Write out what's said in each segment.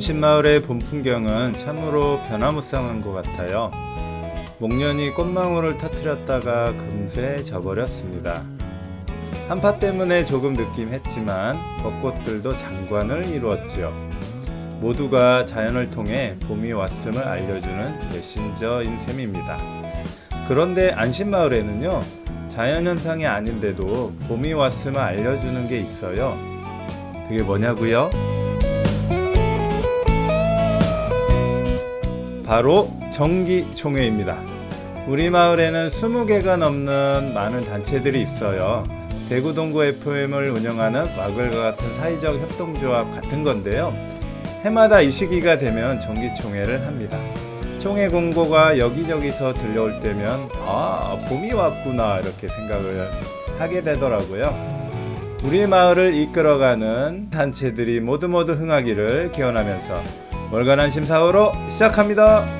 안심마을의 봄 풍경은 참으로 변화무쌍한 것 같아요. 목련이 꽃망울을 터뜨렸다가 금세 져버렸습니다. 한파 때문에 조금 늦긴 했지만 벚꽃들도 장관을 이루었지요. 모두가 자연을 통해 봄이 왔음을 알려주는 메신저인 셈입니다. 그런데 안심마을에는요, 자연현상이 아닌데도 봄이 왔음을 알려주는 게 있어요. 그게 뭐냐고요? 바로 정기총회입니다. 우리 마을에는 20개가 넘는 많은 단체들이 있어요. 대구 동구 FM을 운영하는 마을과 같은 사회적 협동조합 같은 건데요. 해마다 이 시기가 되면 정기총회를 합니다. 총회 공고가 여기저기서 들려올 때면 봄이 왔구나 이렇게 생각을 하게 되더라고요. 우리 마을을 이끌어가는 단체들이 모두 흥하기를 기원하면서 월간 안심 4호로 시작합니다.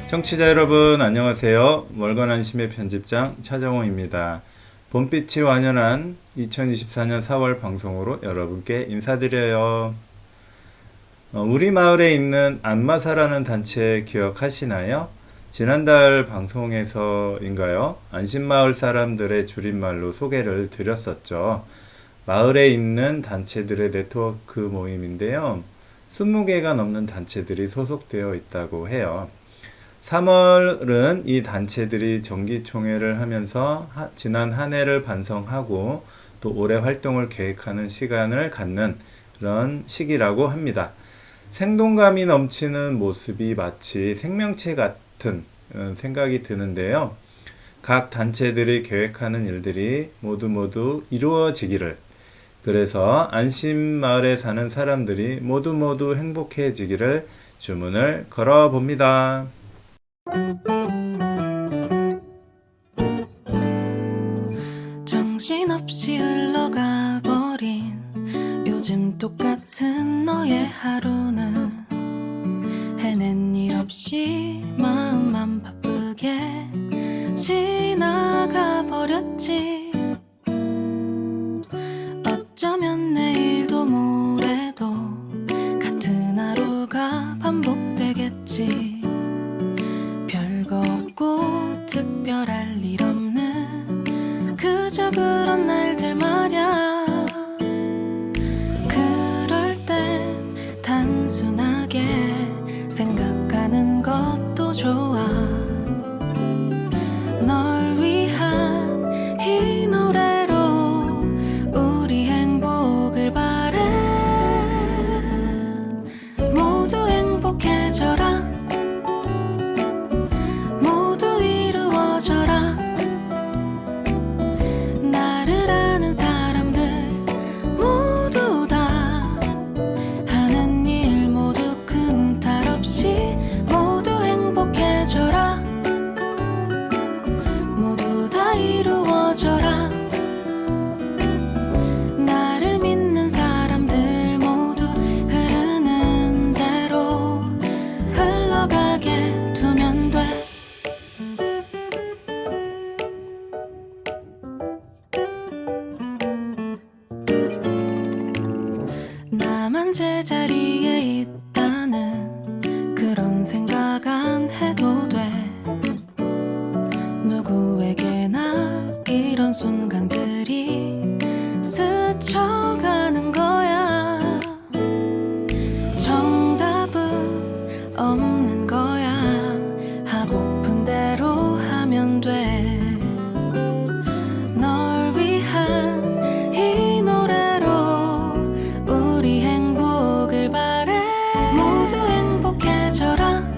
청취자 여러분 안녕하세요. 월간 안심의 편집장 차정호입니다. 봄빛이 완연한 2024년 4월 방송으로 여러분께 인사드려요. 우리 마을에 있는 안마사라는 단체 기억하시나요? 지난달 방송에서인가요? 안심마을 사람들의 줄임말로 소개를 드렸었죠. 마을에 있는 단체들의 네트워크 모임인데요. 20개가 넘는 단체들이 소속되어 있다고 해요. 3월은 이 단체들이 정기총회를 하면서 지난 한 해를 반성하고 또 올해 활동을 계획하는 시간을 갖는 그런 시기라고 합니다. 생동감이 넘치는 모습이 마치 생명체 같은 생각이 드는데요. 각 단체들이 계획하는 일들이 모두 이루어지기를, 그래서 안심마을에 사는 사람들이 모두 행복해지기를 주문을 걸어봅니다. 정신없이 흘러가 버린 요즘 똑같은 너의 하루는 해낸 일 없이 마음만 바쁘게 지나가 버렸지. 어쩌면 내일도 모레도 같은 하루가 반복되겠지. 별거 없고 특별할 일 없는 그저 그런 날들 말야. 그럴 땐 단순하게 생각하는 것도 좋아. 널 위한 이 노래로 우리 행복을 바래. 모두 행복해져라. 모두 이루어져라. 나를 아는 사람들 모두 다 하는 일 모두 큰 탈 없이 모두 행복해져라. 모두 다 이루어져라. 나를 믿는 사람들 모두 흐르는 대로 흘러가게 두면 돼. 나만 제자리에 있다는 그런 생각 안 해도 돼. 누구에게나 이런 순간들이 스쳐가는 거야. 정답은 없는 거야. 하고픈 대로 하면 돼. 널 위한 이 노래로 우리 행복을 바래. 모두 행복해져라.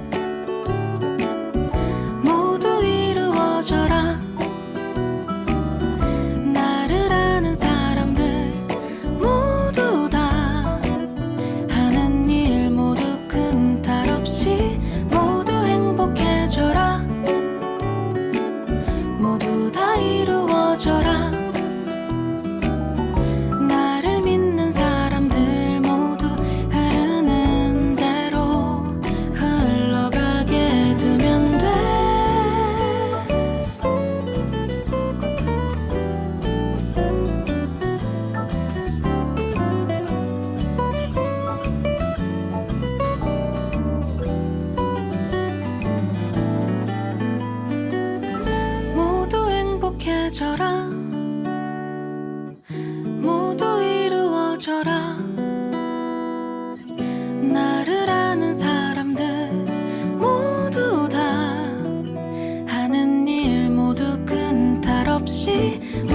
모두 이루어져라. 나를 아는 사람들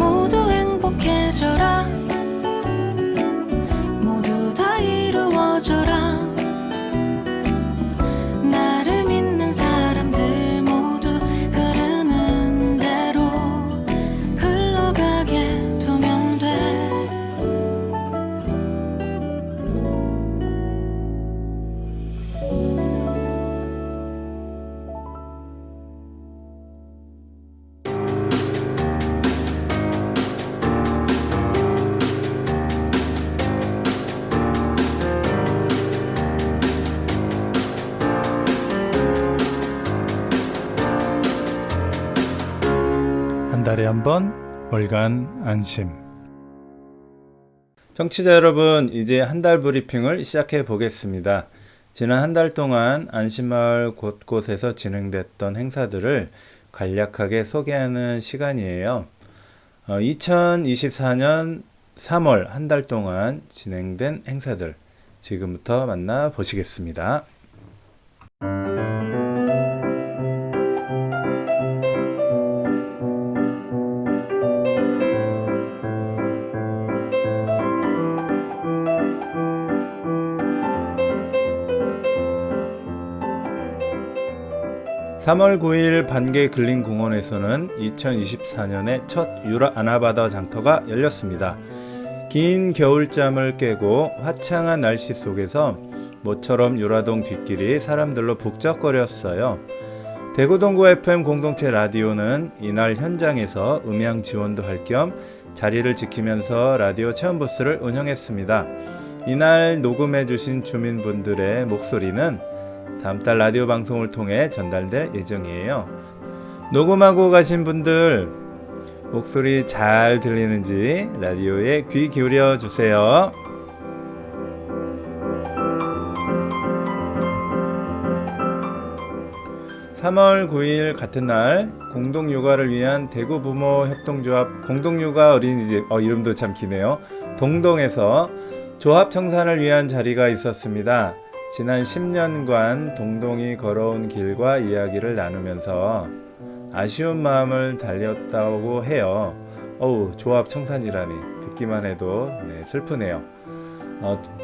모두 행복해져라 모두 다 이루어져라 나를 믿는 사람들 모두 흐르는 대로 흘러가게 두면 돼 한 달에 한 번 월간 안심. 청취자 여러분, 이제 한 달 브리핑을 시작해 보겠습니다. 지난 한 달 동안 안심마을 곳곳에서 진행됐던 행사들을 간략하게 소개하는 시간이에요. 2024년 3월 한 달 동안 진행된 행사들 지금부터 만나보시겠습니다. 3월 9일 반개 근린공원에서는 2024년의 첫 유라 아나바다 장터가 열렸습니다. 긴 겨울잠을 깨고 화창한 날씨 속에서 모처럼 유라동 뒷길이 사람들로 북적거렸어요. 대구 동구 FM 공동체 라디오는 이날 현장에서 음향 지원도 할 겸 자리를 지키면서 라디오 체험부스를 운영했습니다. 이날 녹음해주신 주민분들의 목소리는 다음 달 라디오 방송을 통해 전달될 예정이에요. 녹음하고 가신 분들 목소리 잘 들리는지 라디오에 귀 기울여 주세요. (3월 9일) 같은 날 공동육아를 위한 대구 부모협동조합 공동육아 어린이집 이름도 참 기네요. 동동에서 조합 청산을 위한 자리가 있었습니다. 지난 10년간 동동이 걸어온 길과 이야기를 나누면서 아쉬운 마음을 달렸다고 해요. 조합 청산이라니 듣기만 해도 슬프네요.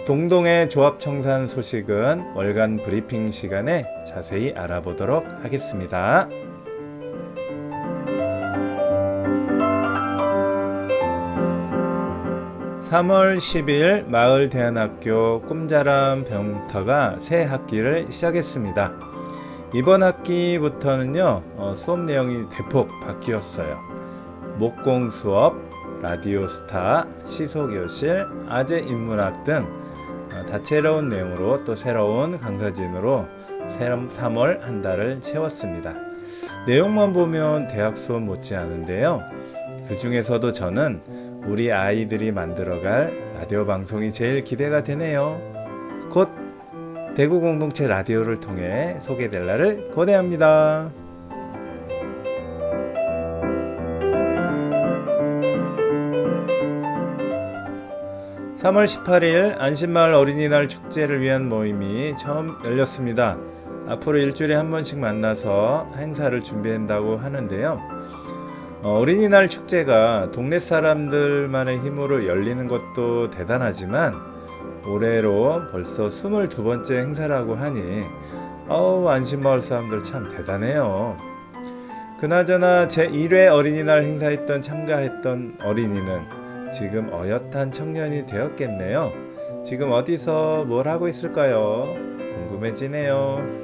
동동의 조합 청산 소식은 월간 브리핑 시간에 자세히 알아보도록 하겠습니다. 3월 10일 마을대안학교 꿈자람 병터가 새 학기를 시작했습니다. 이번 학기부터는요, 수업 내용이 대폭 바뀌었어요. 목공 수업, 라디오 스타, 시소교실, 아재 인문학 등 다채로운 내용으로 또 새로운 강사진으로 3월 한 달을 채웠습니다. 내용만 보면 대학 수업 못지않은데요. 그 중에서도 저는 우리 아이들이 만들어갈 라디오 방송이 제일 기대가 되네요. 곧 대구 공동체 라디오를 통해 소개될 날을 고대합니다. 3월 18일 안심마을 어린이날 축제를 위한 모임이 처음 열렸습니다. 앞으로 일주일에 한 번씩 만나서 행사를 준비한다고 하는데요. 어린이날 축제가 동네 사람들만의 힘으로 열리는 것도 대단하지만 올해로 벌써 22번째 행사라고 하니 안심마을 사람들 참 대단해요. 그나저나 제1회 어린이날 행사에 참가했던 어린이는 지금 어엿한 청년이 되었겠네요. 지금 어디서 뭘 하고 있을까요? 궁금해지네요.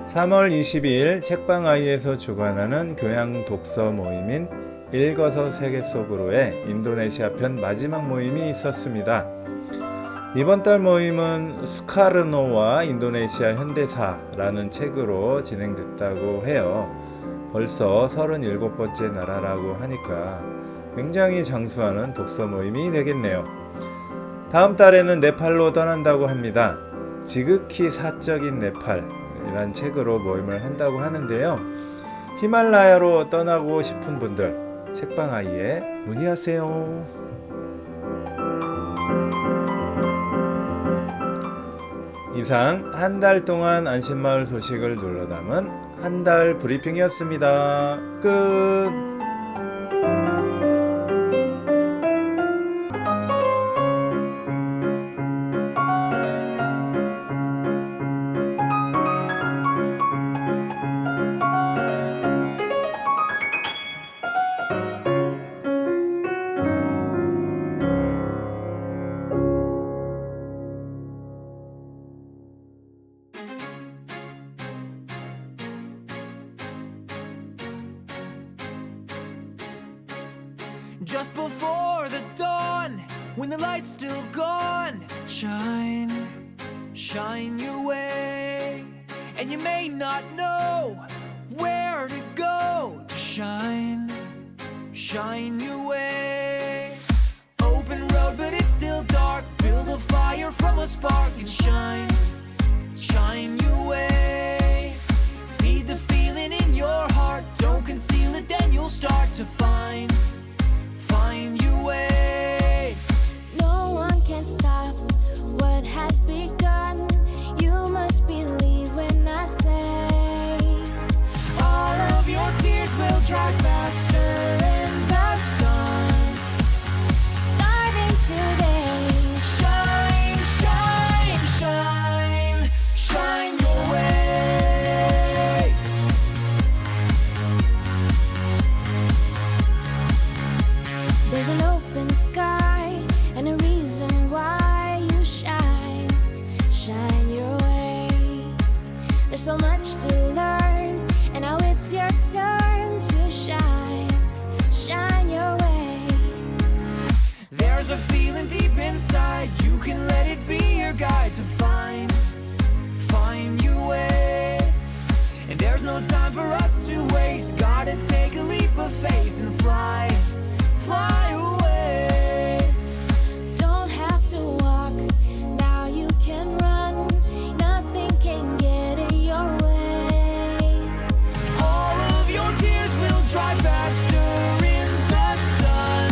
3월 22일 책방아이에서 주관하는 교양 독서 모임인 읽어서 세계 속으로의 인도네시아 편 마지막 모임이 있었습니다. 이번 달 모임은 수카르노와 인도네시아 현대사라는 책으로 진행됐다고 해요. 벌써 37번째 나라라고 하니까 굉장히 장수하는 독서 모임이 되겠네요. 다음 달에는 네팔로 떠난다고 합니다. 지극히 사적인 네팔이란 책으로 모임을 한다고 하는데요. 히말라야로 떠나고 싶은 분들 책방아이에 문의하세요. 이상 한 달 동안 안심마을 소식을 눌러 담은 한 달 브리핑이었습니다. 끝. Just before the dawn, when the light's still gone, shine, shine your way. And you may not know where to go to shine, shine your way. Open road, but it's still dark. Build a fire from a spark and shine, shine your way. Feed the feeling in your heart. Don't conceal it, then you'll start to find your way. No one can stop what has begun. You must believe when I say All of your tears will dry faster in the sun. starting today. Shine, shine, shine, shine your way. There's an open sky and a reason why you shine, shine your way. There's so much to learn, and now it's your turn to shine, shine your way. There's a feeling deep inside. You can let it be your guide to find your way. And there's no time for us to waste. Gotta take a leap of faith and fly away. Don't have to walk, now you can run. Nothing can get in your way. All of your tears will dry faster in the sun.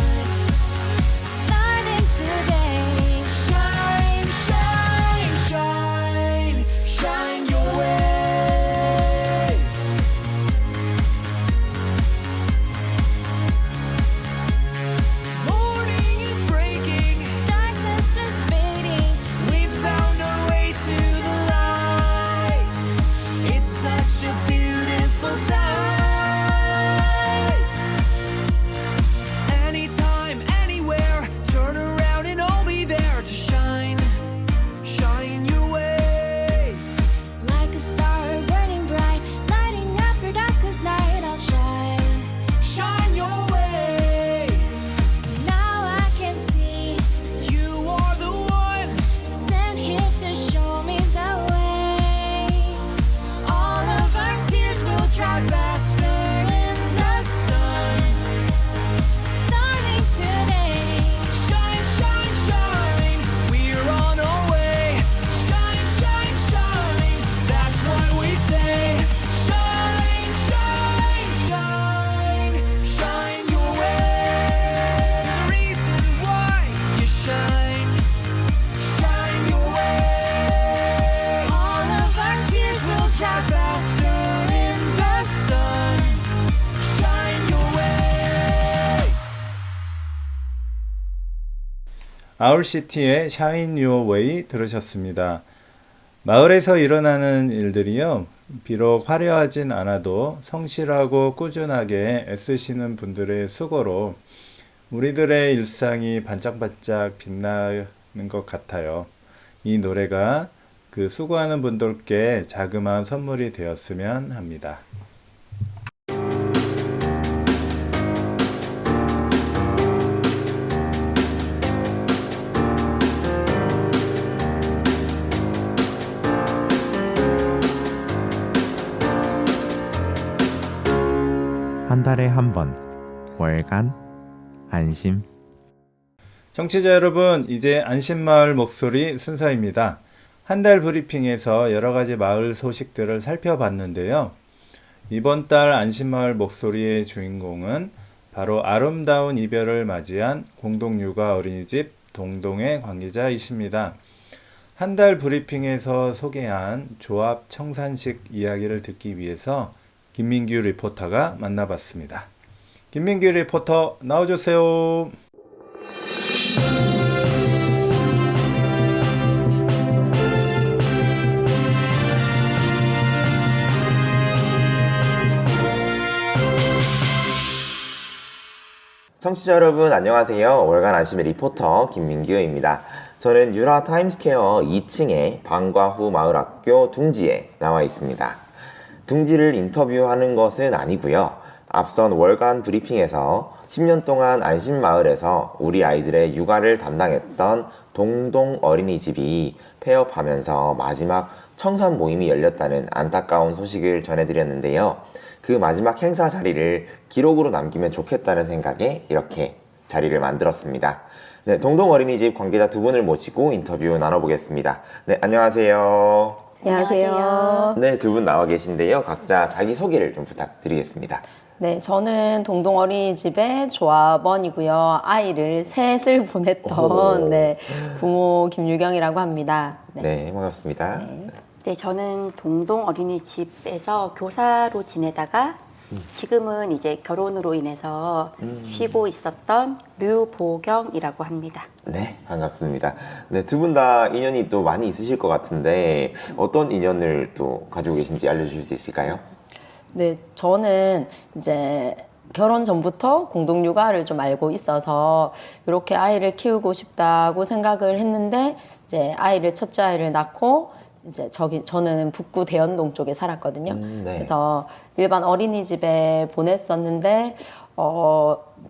Starting today, Shine, shine, shine, shine your way. Morning is breaking. darkness is fading. We've found our way to the light. It's such a beautiful sight. Anytime, anywhere, turn around and I'll be there to shine, shine your way. Like a star burning bright, lighting up your darkest night, I'll shine. Shine your way. Now I can see, You are the one. sent here to show me the way. All of our tears will dry faster in the sun. Starting today, Shine, shine, shine. We're on our way. Shine, shine, shine. That's why we say, shine, shine, shine, shine your way. The reason why you shine, shine your way. all of our tears will dry Faster in the sun. Shine your way. 아울시티의 샤인 유어 웨이 들으셨습니다. 마을에서 일어나는 일들이요, 비록 화려하진 않아도 성실하고 꾸준하게 애쓰시는 분들의 수고로 우리들의 일상이 반짝반짝 빛나는 것 같아요. 이 노래가 그 수고하는 분들께 자그마한 선물이 되었으면 합니다. 한 달에 한 번, 월간 안심. 청취자 여러분, 이제 안심마을 목소리 순서입니다. 한 달 브리핑에서 여러 가지 마을 소식들을 살펴봤는데요. 이번 달 안심마을 목소리의 주인공은 바로 아름다운 이별을 맞이한 공동육아 어린이집 동동의 관계자이십니다. 한 달 브리핑에서 소개한 조합 청산식 이야기를 듣기 위해서 김민규 리포터가 만나봤습니다. 김민규 리포터 나와주세요. 청취자 여러분 안녕하세요. 월간 안심의 리포터 김민규입니다. 저는 유라 타임스퀘어 2층의 방과 후 마을학교 둥지에 나와 있습니다. 둥지를 인터뷰하는 것은 아니고요. 앞선 월간 브리핑에서 10년 동안 안심마을에서 우리 아이들의 육아를 담당했던 동동 어린이집이 폐업하면서 마지막 청산 모임이 열렸다는 안타까운 소식을 전해드렸는데요. 그 마지막 행사 자리를 기록으로 남기면 좋겠다는 생각에 이렇게 자리를 만들었습니다. 네, 동동 어린이집 관계자 두 분을 모시고 인터뷰 나눠보겠습니다. 네, 안녕하세요. 안녕하세요. 네, 두 분 나와 계신데요. 각자 자기소개를 좀 부탁드리겠습니다. 네, 저는 동동 어린이집의 조합원이고요. 아이를 셋을 보냈던 네, 부모 김유경이라고 합니다. 네, 반갑습니다. 네, 저는 동동 어린이집에서 교사로 지내다가 지금은 이제 결혼으로 인해서 쉬고 있었던 류보경이라고 합니다. 네, 반갑습니다. 네, 두 분 다 인연이 또 많이 있으실 것 같은데 어떤 인연을 또 가지고 계신지 알려주실 수 있을까요? 네, 저는 이제 결혼 전부터 공동 육아를 좀 알고 있어서 이렇게 아이를 키우고 싶다고 생각을 했는데 이제 첫째 아이를 낳고 이제 저는 북구 대연동 쪽에 살았거든요. 네. 그래서 일반 어린이집에 보냈었는데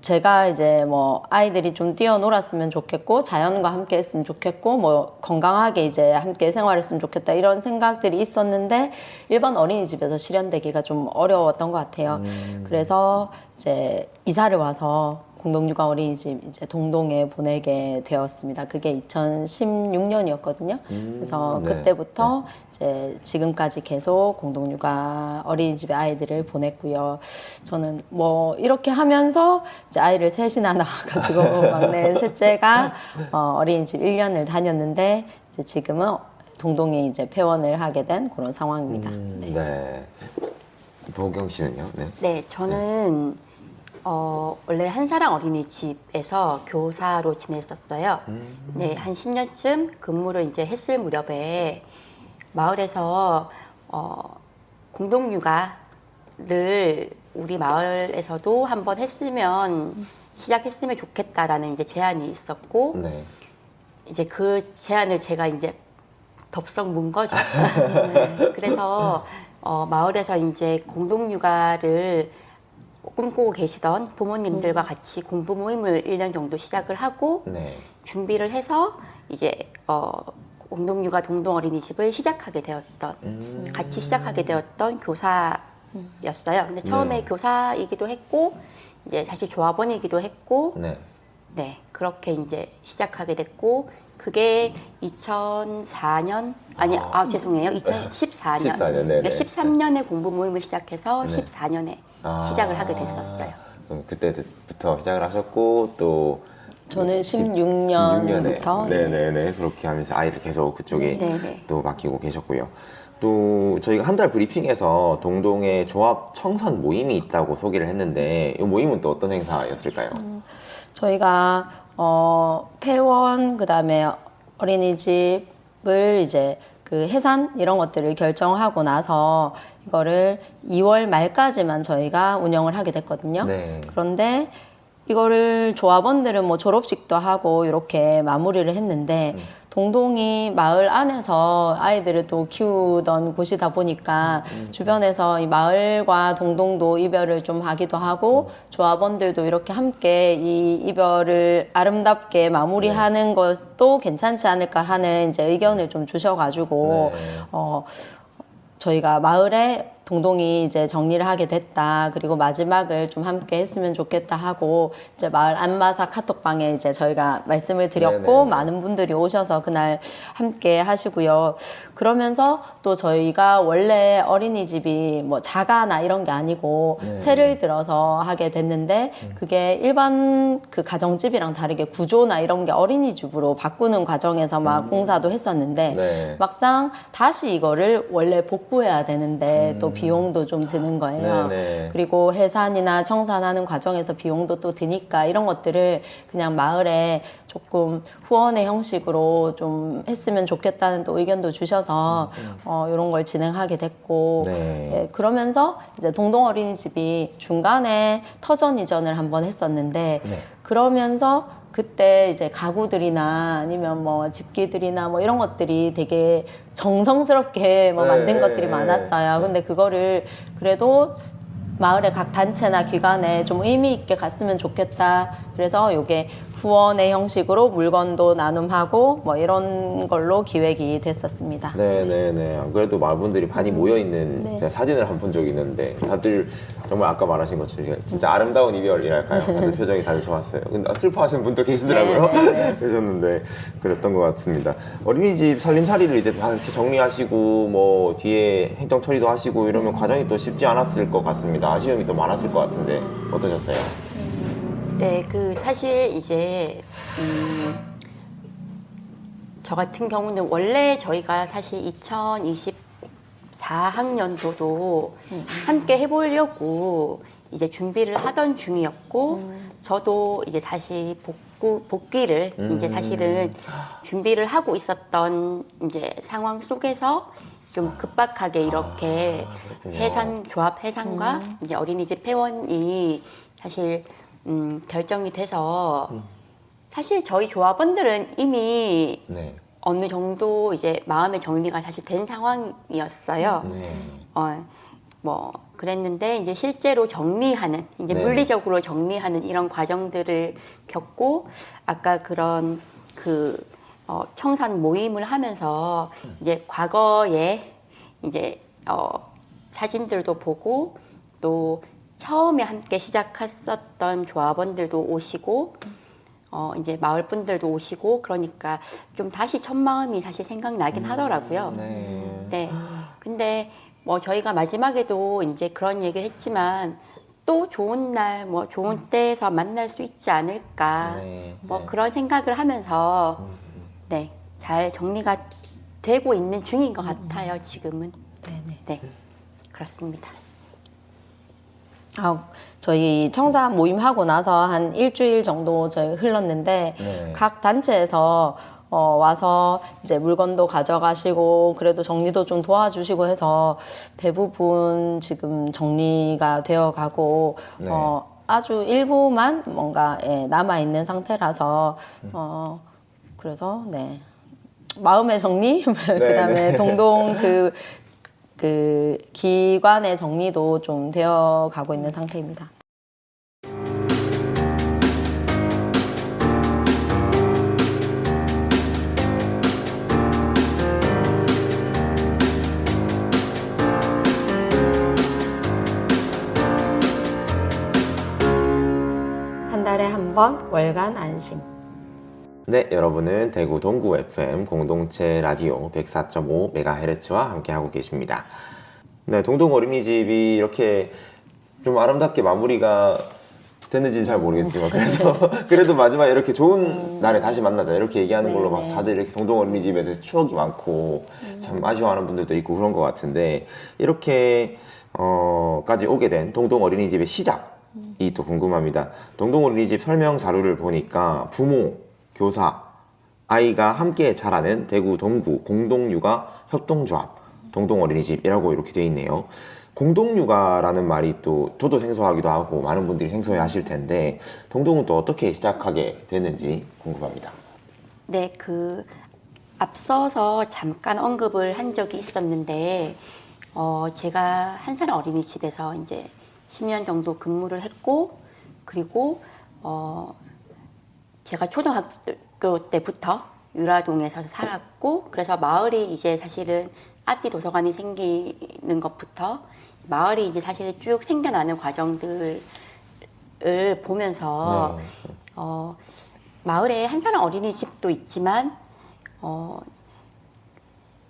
제가 이제 뭐 아이들이 좀 뛰어놀았으면 좋겠고 자연과 함께 했으면 좋겠고 뭐 건강하게 이제 함께 생활했으면 좋겠다 이런 생각들이 있었는데 일반 어린이집에서 실현되기가 좀 어려웠던 것 같아요. 그래서 이제 이사를 와서 공동육아 어린이집 이제 동동에 보내게 되었습니다. 그게 2016년이었거든요. 그래서 네. 그때부터 이제 지금까지 계속 공동육아 어린이집에 아이들을 보냈고요. 저는 뭐 이렇게 하면서 이제 아이를 셋이나 낳아가지고 막내 셋째가 어린이집 1년을 다녔는데 이제 지금은 동동에 이제 폐원을 하게 된 그런 상황입니다. 네. 보경 씨는요? 네. 네, 저는 원래 한사랑 어린이집에서 교사로 지냈었어요. 네, 한 10년쯤 근무를 이제 했을 무렵에 마을에서 공동육아를 우리 마을에서도 한번 시작했으면 좋겠다라는 이제 제안이 있었고, 네. 이제 그 제안을 제가 이제 덥석 문 거죠. 그래서 마을에서 이제 공동육아를 꿈꾸고 계시던 부모님들과 같이 공부 모임을 1년 정도 시작을 하고 네. 준비를 해서 이제 공동육아 동동 어린이집을 시작하게 되었던 같이 시작하게 되었던 교사였어요. 근데 처음에 네. 교사이기도 했고 이제 사실 조합원이기도 했고 네. 네, 그렇게 이제 시작하게 됐고, 그게 2004년, 죄송해요. 2014년. 14년, 네네. 13년에 공부 모임을 시작해서 네. 14년에 시작을 하게 됐었어요. 그럼 그때부터 시작을 하셨고, 또 저는 16년부터 네네네. 그렇게 하면서 아이를 계속 그쪽에 네네. 또 맡기고 계셨고요. 또 저희가 한 달 브리핑에서 동동의 조합 청산 모임이 있다고 소개를 했는데 이 모임은 또 어떤 행사였을까요? 저희가 폐원 그다음에 어린이집을 이제 그 해산 이런 것들을 결정하고 나서 이거를 2월 말까지만 저희가 운영을 하게 됐거든요. 네. 그런데 이거를 조합원들은 뭐 졸업식도 하고 이렇게 마무리를 했는데 동동이 마을 안에서 아이들을 또 키우던 곳이다 보니까 주변에서 이 마을과 동동도 이별을 좀 하기도 하고 조합원들도 이렇게 함께 이 이별을 아름답게 마무리하는 것도 괜찮지 않을까 하는 이제 의견을 좀 주셔가지고 네. 저희가 마을에 동동이 이제 정리를 하게 됐다. 그리고 마지막을 좀 함께 했으면 좋겠다 하고 이제 마을 안마사 카톡방에 이제 저희가 말씀을 드렸고 네네. 많은 분들이 오셔서 그날 함께 하시고요. 그러면서 또 저희가 원래 어린이집이 뭐 자가나 이런 게 아니고 네. 새를 들어서 하게 됐는데 그게 일반 그 가정집이랑 다르게 구조나 이런 게 어린이집으로 바꾸는 과정에서 막 공사도 했었는데 네. 막상 다시 이거를 원래 복구해야 되는데 또 비용도 좀 드는 거예요. 네네. 그리고 해산이나 청산하는 과정에서 비용도 또 드니까 이런 것들을 그냥 마을에 조금 후원의 형식으로 좀 했으면 좋겠다는 또 의견도 주셔서 이런 걸 진행하게 됐고 네. 예, 그러면서 이제 동동 어린이집이 중간에 터전 이전을 한번 했었는데 네. 그러면서 그때 이제 가구들이나 아니면 뭐 집기들이나 뭐 이런 것들이 되게 정성스럽게 뭐 만든 네, 것들이 네, 많았어요. 근데 그거를 그래도 마을의 각 단체나 기관에 좀 의미 있게 갔으면 좋겠다. 그래서 이게 후원의 형식으로 물건도 나눔하고 뭐 이런 걸로 기획이 됐었습니다. 네네네. 안 그래도 마을 분들이 많이 모여있는 네. 제가 사진을 한번 본 적이 있는데 다들 정말 아까 말하신 것처럼 진짜 아름다운 이별이랄까요? 다들 표정이 다들 좋았어요. 근데 슬퍼하시는 분도 계시더라고요. 네. 계셨는데 그랬던 것 같습니다. 어린이집 살림살이를 이제 막 이렇게 정리하시고 뭐 뒤에 행정 처리도 하시고 이러면 과정이 또 쉽지 않았을 것 같습니다. 아쉬움이 또 많았을 것 같은데 어떠셨어요? 네, 그 사실 이제 저 같은 경우는 원래 저희가 사실 2024학년도도 함께 해보려고 이제 준비를 하던 중이었고 저도 이제 사실 복귀를 이제 사실은 준비를 하고 있었던 이제 상황 속에서 좀 급박하게 이렇게 그렇군요. 조합 해산과 이제 어린이집 회원이 사실 결정이 돼서 사실 저희 조합원들은 이미 네. 어느 정도 이제 마음의 정리가 사실 된 상황이었어요. 네. 뭐 그랬는데 이제 실제로 정리하는 이제 네. 물리적으로 정리하는 이런 과정들을 겪고 아까 그런 그 청산 모임을 하면서 이제 과거에 이제 사진들도 보고 또 처음에 함께 시작했었던 조합원들도 오시고 이제 마을 분들도 오시고 그러니까 좀 다시 첫 마음이 사실 생각나긴 하더라고요. 네. 네. 근데 뭐 저희가 마지막에도 이제 그런 얘기를 했지만 또 좋은 날, 뭐 좋은 때에서 만날 수 있지 않을까. 네. 뭐 네. 그런 생각을 하면서 네. 잘 정리가 되고 있는 중인 것 같아요, 지금은. 네네. 네. 그렇습니다. 저희 청사 모임하고 나서 한 일주일 정도 저희 흘렀는데 네. 각 단체에서 와서 이제 물건도 가져가시고 그래도 정리도 좀 도와주시고 해서 대부분 지금 정리가 되어 가고 네. 아주 일부만 뭔가 남아 있는 상태라서 그래서 네. 마음의 정리 그다음에 동동 그 기관의 정리도 좀 되어 가고 있는 상태입니다. 한 달에 한 번 월간 안심. 네, 여러분은 대구 동구 FM 공동체 라디오 104.5MHz와 함께하고 계십니다. 네, 동동 어린이집이 이렇게 좀 아름답게 마무리가 됐는지는 잘 모르겠지만 그래도 마지막에 이렇게 좋은 날에 다시 만나자 이렇게 얘기하는 걸로 봐서 다들 이렇게 동동 어린이집에 대해서 추억이 많고 참 아쉬워하는 분들도 있고 그런 것 같은데 이렇게 까지 오게 된 동동 어린이집의 시작이 또 궁금합니다. 동동 어린이집 설명 자료를 보니까 부모, 교사, 아이가 함께 자라는 대구 동구 공동육아 협동조합 동동 어린이집이라고 이렇게 돼 있네요. 공동육아라는 말이 또 저도 생소하기도 하고 많은 분들이 생소해 하실 텐데 동동은 또 어떻게 시작하게 됐는지 궁금합니다. 네, 그 앞서서 잠깐 언급을 한 적이 있었는데 제가 한산 어린이집에서 이제 10년 정도 근무를 했고 그리고 제가 초등학교 때부터 유라동에서 살았고 그래서 마을이 이제 사실은 아띠 도서관이 생기는 것부터 마을이 이제 사실 쭉 생겨나는 과정들을 보면서 마을에 한사랑 어린이집도 있지만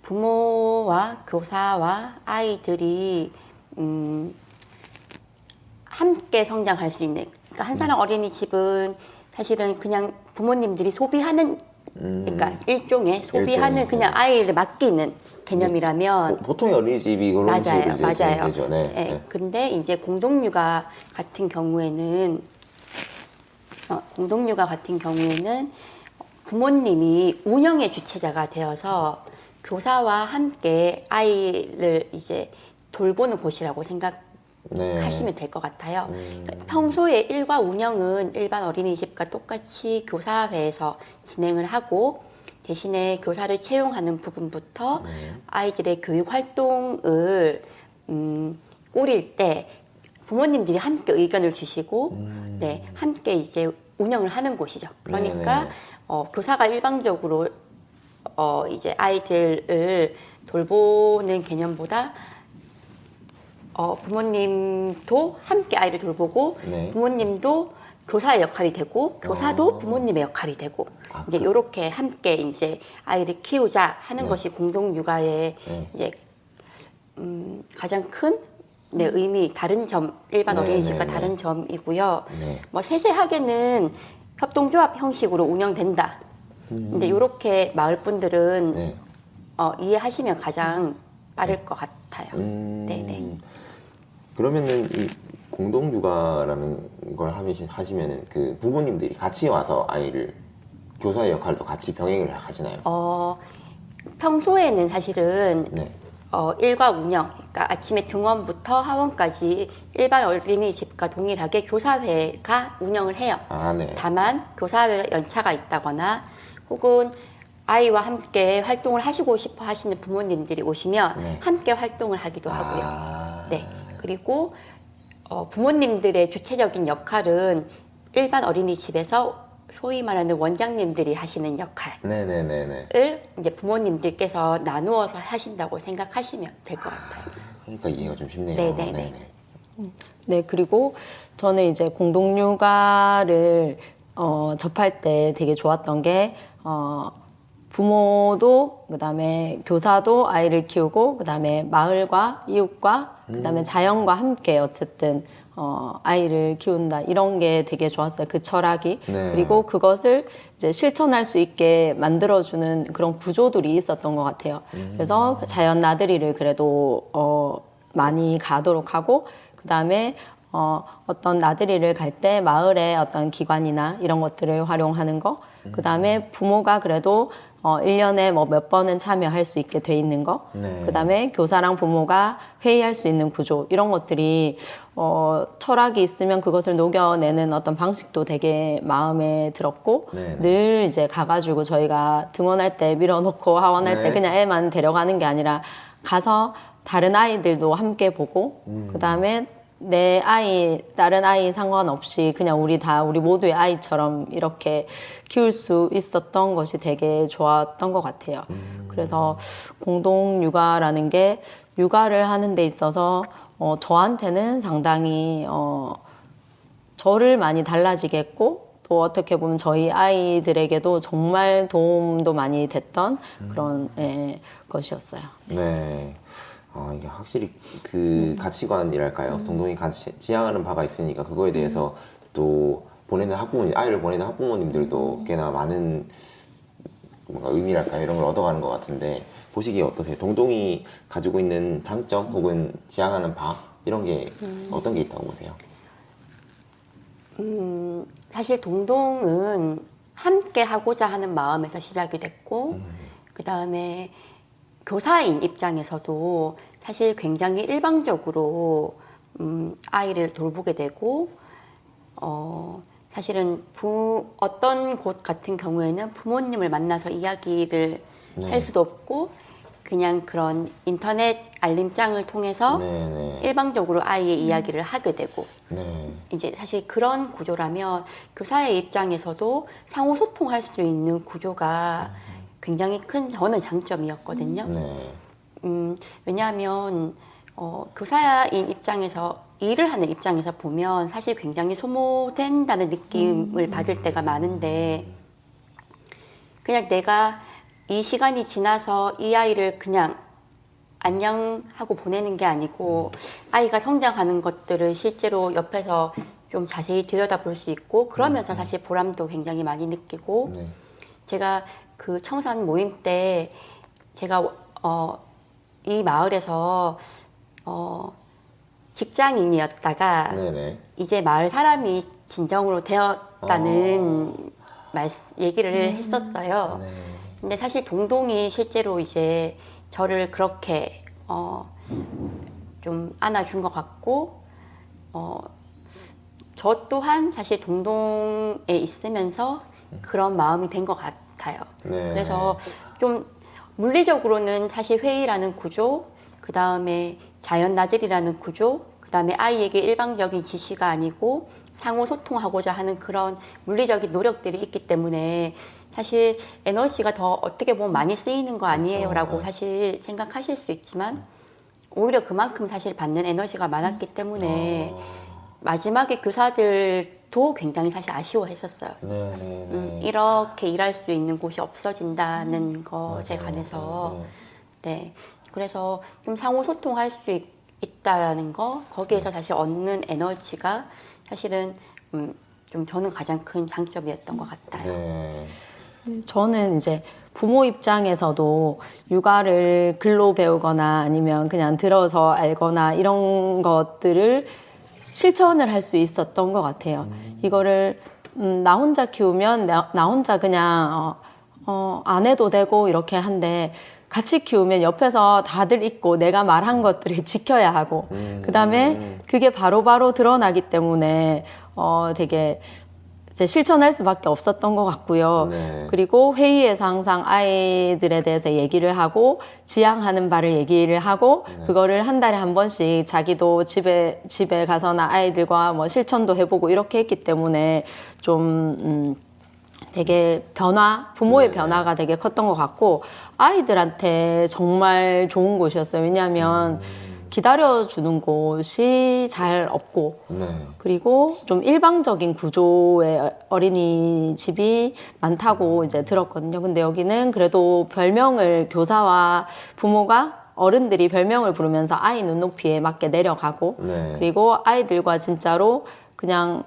부모와 교사와 아이들이 함께 성장할 수 있는, 그러니까 한사랑 어린이집은 사실은 그냥 부모님들이 소비하는, 그러니까 일종의 소비하는 일종의, 그냥 아이를 맡기는 개념이라면 보통의 어린이집이 그런 식으로 이제 맞아요. 진행되죠. 네. 네. 네. 근데 이제 공동육아 같은 경우에는 부모님이 운영의 주체자가 되어서 교사와 함께 아이를 이제 돌보는 곳이라고 생각하시면 될 것 같아요. 그러니까 평소에 일과 운영은 일반 어린이집과 똑같이 교사회에서 진행을 하고, 대신에 교사를 채용하는 부분부터 아이들의 교육 활동을 꾸릴 때 부모님들이 함께 의견을 주시고, 네, 함께 이제 운영을 하는 곳이죠. 그러니까 교사가 일방적으로 이제 아이들을 돌보는 개념보다 부모님도 함께 아이를 돌보고, 부모님도 교사의 역할이 되고, 교사도 부모님의 역할이 되고, 이제 이렇게 함께 이제 아이를 키우자 하는 것이 공동육아의 이제 가장 큰 의미, 다른 점, 일반 어린이집과 다른 점이고요. 뭐 세세하게는 협동조합 형식으로 운영된다. 이제 이렇게 마을 분들은 이해하시면 가장 빠를 것 같아요. 네네. 그러면은 이 공동육아라는 걸 하시면은 그 부모님들이 같이 와서 아이를, 교사의 역할도 같이 병행을 하시나요? 평소에는 사실은 일과 운영, 그러니까 아침에 등원부터 하원까지 일반 어린이집과 동일하게 교사회가 운영을 해요. 다만 교사회가 연차가 있다거나 혹은 아이와 함께 활동을 하시고 싶어 하시는 부모님들이 오시면 함께 활동을 하기도 하고요. 네. 그리고 부모님들의 주체적인 역할은 일반 어린이집에서 소위 말하는 원장님들이 하시는 역할을 이제 부모님들께서 나누어서 하신다고 생각하시면 될 것 같아요. 그러니까 이해가 좀 쉽네요. 네네네. 네, 그리고 저는 이제 공동육아를 접할 때 되게 좋았던 게 부모도 그다음에 교사도 아이를 키우고 그다음에 마을과 이웃과 그다음에 자연과 함께 어쨌든 아이를 키운다, 이런 게 되게 좋았어요. 그 철학이. 그리고 그것을 이제 실천할 수 있게 만들어주는 그런 구조들이 있었던 것 같아요. 그래서 자연 나들이를 그래도 많이 가도록 하고, 그다음에 어떤 나들이를 갈 때 마을의 어떤 기관이나 이런 것들을 활용하는 거, 그다음에 부모가 그래도 1년에 뭐 몇 번은 참여할 수 있게 돼 있는 거, 그다음에 교사랑 부모가 회의할 수 있는 구조, 이런 것들이 철학이 있으면 그것을 녹여내는 어떤 방식도 되게 마음에 들었고, 늘 이제 가가지고 저희가 등원할 때 밀어놓고 하원할 때 그냥 애만 데려가는 게 아니라 가서 다른 아이들도 함께 보고, 그다음에 내 아이, 다른 아이 상관없이 그냥 우리 모두의 아이처럼 이렇게 키울 수 있었던 것이 되게 좋았던 것 같아요. 그래서 공동육아라는 게 육아를 하는 데 있어서 저한테는 상당히 저를 많이 달라지게 했고, 또 어떻게 보면 저희 아이들에게도 정말 도움도 많이 됐던 그런 것이었어요. 네. 이게 확실히 그 가치관이랄까요? 동동이 같이 지향하는 바가 있으니까 그거에 대해서 또 아이를 보내는 학부모님들도 꽤나 많은 뭔가 의미랄까요? 이런 걸 얻어가는 것 같은데, 보시기에 어떠세요? 동동이 가지고 있는 장점 혹은 지향하는 바, 이런 게 어떤 게 있다고 보세요? 사실 동동은 함께 하고자 하는 마음에서 시작이 됐고, 그 다음에 교사인 입장에서도 사실 굉장히 일방적으로 아이를 돌보게 되고, 사실은 어떤 곳 같은 경우에는 부모님을 만나서 이야기를 할 수도 없고, 그냥 그런 인터넷 알림장을 통해서 일방적으로 아이의 이야기를 하게 되고, 이제 사실 그런 구조라면 교사의 입장에서도 상호 소통할 수 있는 구조가 굉장히 큰 저는 장점이었거든요. 왜냐하면 교사인 입장에서 일을 하는 입장에서 보면 사실 굉장히 소모된다는 느낌을 받을 때가 많은데 그냥 내가 이 시간이 지나서 이 아이를 그냥 안녕하고 보내는 게 아니고 아이가 성장하는 것들을 실제로 옆에서 좀 자세히 들여다볼 수 있고 그러면서 사실 보람도 굉장히 많이 느끼고 네. 제가 그 청소년 모임 때 제가 이 마을에서 직장인이었다가 네네. 이제 마을 사람이 진정으로 되었다는 얘기를 했었어요. 네. 근데 사실 동동이 실제로 이제 저를 그렇게 좀 안아준 것 같고 저 또한 사실 동동에 있으면서 그런 마음이 된 것 같아요. 네. 그래서 좀 물리적으로는 사실 회의라는 구조, 그 다음에 자연 나들이라는 구조, 그 다음에 아이에게 일방적인 지시가 아니고 상호 소통하고자 하는 그런 물리적인 노력들이 있기 때문에 사실 에너지가 더 어떻게 보면 많이 쓰이는 거 아니에요 라고 사실 생각하실 수 있지만 오히려 그만큼 사실 받는 에너지가 많았기 때문에 마지막에 교사들도 굉장히 사실 아쉬워했었어요. 이렇게 일할 수 있는 곳이 없어진다는 것에 관해서 네, 그래서 좀 상호 소통할 수 있다라는 거 거기에서 사실 얻는 에너지가 사실은 좀 저는 가장 큰 장점이었던 것 같아요. 네. 저는 이제 부모 입장에서도 육아를 글로 배우거나 아니면 그냥 들어서 알거나 이런 것들을 실천을 할 수 있었던 것 같아요. 이거를 나 혼자 키우면 나 혼자 그냥 안 해도 되고 이렇게 한데 같이 키우면 옆에서 다들 있고 내가 말한 것들을 지켜야 하고 그다음에 그게 바로바로 드러나기 때문에 되게 이제 실천할 수밖에 없었던 것 같고요. 네. 그리고 회의에서 항상 아이들에 대해서 얘기를 하고 지향하는 바를 얘기를 하고 그거를 한 달에 한 번씩 자기도 집에 가서나 아이들과 뭐 실천도 해보고 이렇게 했기 때문에 좀 되게 부모의 변화가 되게 컸던 것 같고 아이들한테 정말 좋은 곳이었어요. 왜냐하면 기다려주는 곳이 잘 없고 그리고 좀 일방적인 구조의 어린이집이 많다고 이제 들었거든요. 근데 여기는 그래도 별명을 교사와 부모가 어른들이 별명을 부르면서 아이 눈높이에 맞게 내려가고 그리고 아이들과 진짜로 그냥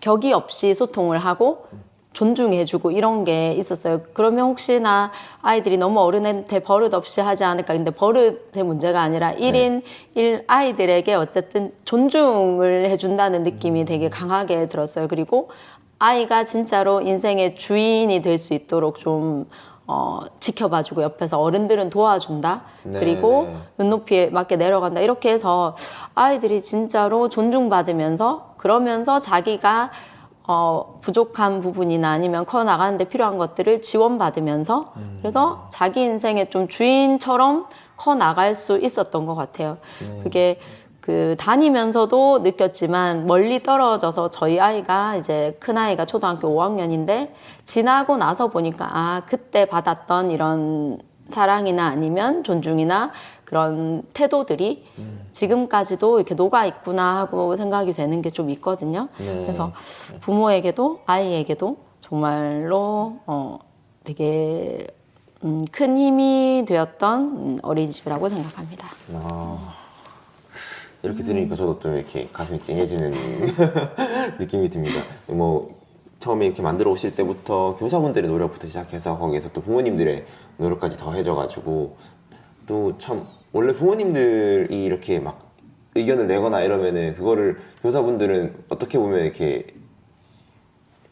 격이 없이 소통을 하고 존중해주고 이런 게 있었어요. 그러면 혹시나 아이들이 너무 어른한테 버릇없이 하지 않을까. 근데 버릇의 문제가 아니라 1인 1 아이들에게 어쨌든 존중을 해준다는 느낌이 되게 강하게 들었어요. 그리고 아이가 진짜로 인생의 주인이 될 수 있도록 좀 지켜봐주고 옆에서 어른들은 도와준다. 그리고 눈높이에 맞게 내려간다. 이렇게 해서 아이들이 진짜로 존중받으면서 그러면서 자기가 부족한 부분이나 아니면 커 나가는데 필요한 것들을 지원받으면서 그래서 자기 인생의 좀 주인처럼 커 나갈 수 있었던 것 같아요. 그게 그 다니면서도 느꼈지만 멀리 떨어져서 저희 아이가 이제 큰 아이가 초등학교 5학년인데 지나고 나서 보니까 아 그때 받았던 이런 사랑이나 아니면 존중이나 그런 태도들이 지금까지도 이렇게 녹아 있구나 하고 생각이 되는 게 좀 있거든요. 그래서 부모에게도 아이에게도 정말로 되게 큰 힘이 되었던 어린이집이라고 생각합니다. 이렇게 들으니까 저도 좀 이렇게 가슴이 찡해지는 느낌이 듭니다. 뭐 처음에 이렇게 만들어 오실 때부터 교사분들의 노력부터 시작해서 거기에서 또 부모님들의 노력까지 더해져가지고 또 참 원래 부모님들이 이렇게 막 의견을 내거나 이러면은 그거를 교사분들은 어떻게 보면 이렇게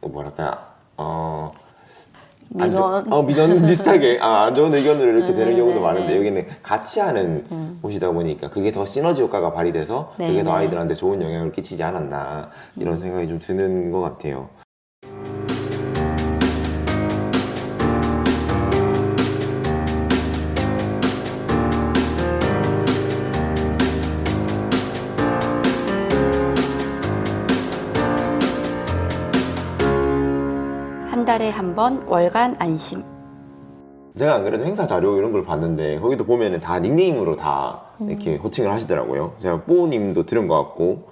뭐랄까 민원 비슷하게 안 좋은 의견으로 이렇게 되는 경우도 많은데 여기는 같이 하는 곳이다 보니까 그게 더 시너지 효과가 발휘돼서 그게 더 아이들한테 좋은 영향을 끼치지 않았나 이런 생각이 좀 드는 것 같아요. 한 달에 한 번 월간 안심. 제가 안 그래도 행사 자료 이런 걸 봤는데 거기도 보면은 다 닉네임으로 다 이렇게 호칭을 하시더라고요. 제가 뽀님도 들은 것 같고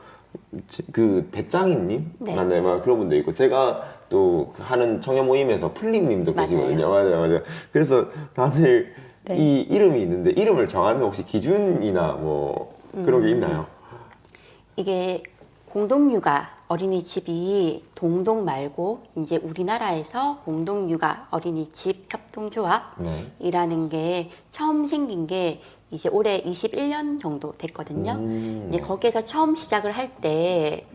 그 배짱이님 네. 맞나요? 막 그런 분도 있고 제가 또 하는 청년 모임에서 풀림님도 맞아요. 계시거든요. 맞아요. 그래서 다들 네. 이 이름이 있는데 이름을 정하는 혹시 기준이나 뭐 그런 게 있나요? 이게 공동육아 어린이집이 동동 말고 이제 우리나라에서 공동육아 어린이집 협동조합이라는 게 처음 생긴 게 이제 올해 21년 정도 됐거든요. 이제 거기에서 처음 시작을 할 때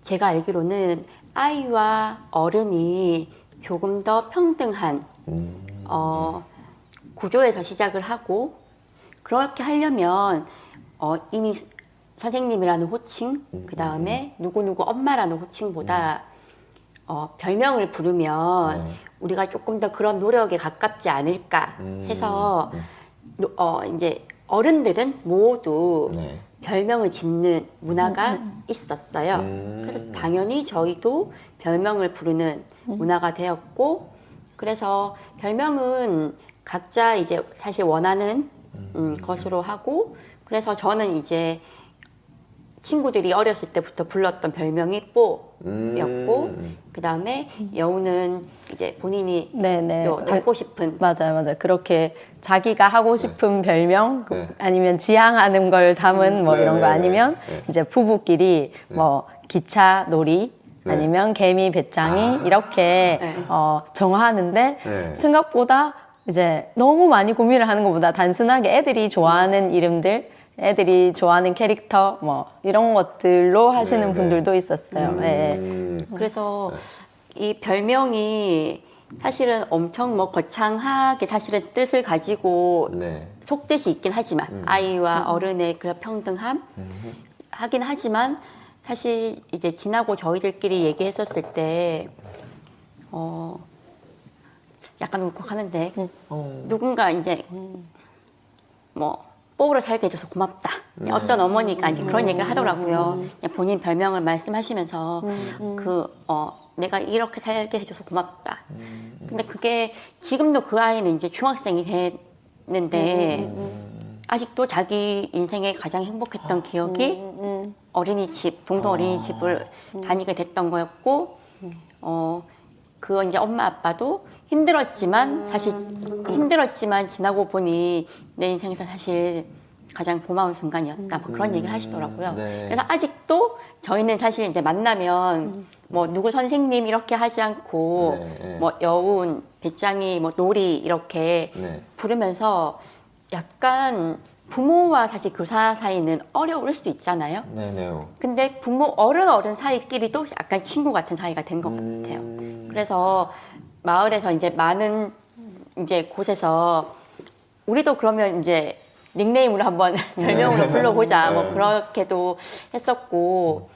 제가 알기로는 아이와 어른이 조금 더 평등한 구조에서 시작을 하고 그렇게 하려면 이미 선생님이라는 호칭, 그 다음에 누구누구 엄마라는 호칭보다 별명을 부르면 우리가 조금 더 그런 노력에 가깝지 않을까 해서 이제 어른들은 모두 네. 별명을 짓는 문화가 있었어요. 그래서 당연히 저희도 별명을 부르는 문화가 되었고, 그래서 별명은 각자 이제 사실 원하는 것으로 하고, 그래서 저는 이제 친구들이 어렸을 때부터 불렀던 별명이 뽀였고, 그 다음에 여우는 이제 본인이 네네. 또 갖고 싶은 맞아요. 그렇게 자기가 하고 싶은 별명, 아니면 지향하는 걸 담은 뭐 이런 거 아니면 이제 부부끼리 뭐 기차 놀이, 아니면 개미 배짱이 이렇게 정하는데 생각보다 이제 너무 많이 고민을 하는 것보다 단순하게 애들이 좋아하는 이름들, 애들이 좋아하는 캐릭터 뭐 이런 것들로 하시는 분들도 있었어요. 그래서 이 별명이 사실은 엄청 뭐 거창하게 사실은 뜻을 가지고 속뜻이 있긴 하지만 아이와 어른의 그 평등함 하긴 하지만 사실 이제 지나고 저희들끼리 얘기했었을 때 약간 울컥하는데 누군가 이제 뭐 뽀로 살게 해줘서 고맙다. 어떤 어머니가 이제 그런 얘기를 하더라고요. 그냥 본인 별명을 말씀하시면서 내가 이렇게 살게 해줘서 고맙다. 근데 그게 지금도 그 아이는 이제 중학생이 됐는데 아직도 자기 인생의 가장 행복했던 기억이 어린이집, 동동 어린이집을 다니게 됐던 거였고, 그거 이제 엄마 아빠도 힘들었지만 사실 힘들었지만 지나고 보니 내 인생에서 사실 가장 고마운 순간이었다. 뭐 그런 얘기를 하시더라고요. 그래서 아직도 저희는 사실 이제 만나면 뭐 누구 선생님 이렇게 하지 않고 뭐 여운, 배짱이, 뭐 놀이 이렇게 부르면서 약간 부모와 사실 교사 사이는 어려울 수 있잖아요. 근데 부모 어른 사이끼리도 약간 친구 같은 사이가 된 것 같아요. 그래서 마을에서 이제 많은 이제 곳에서 우리도 그러면 이제 닉네임으로 한번 별명으로 불러보자 뭐 그렇게도 했었고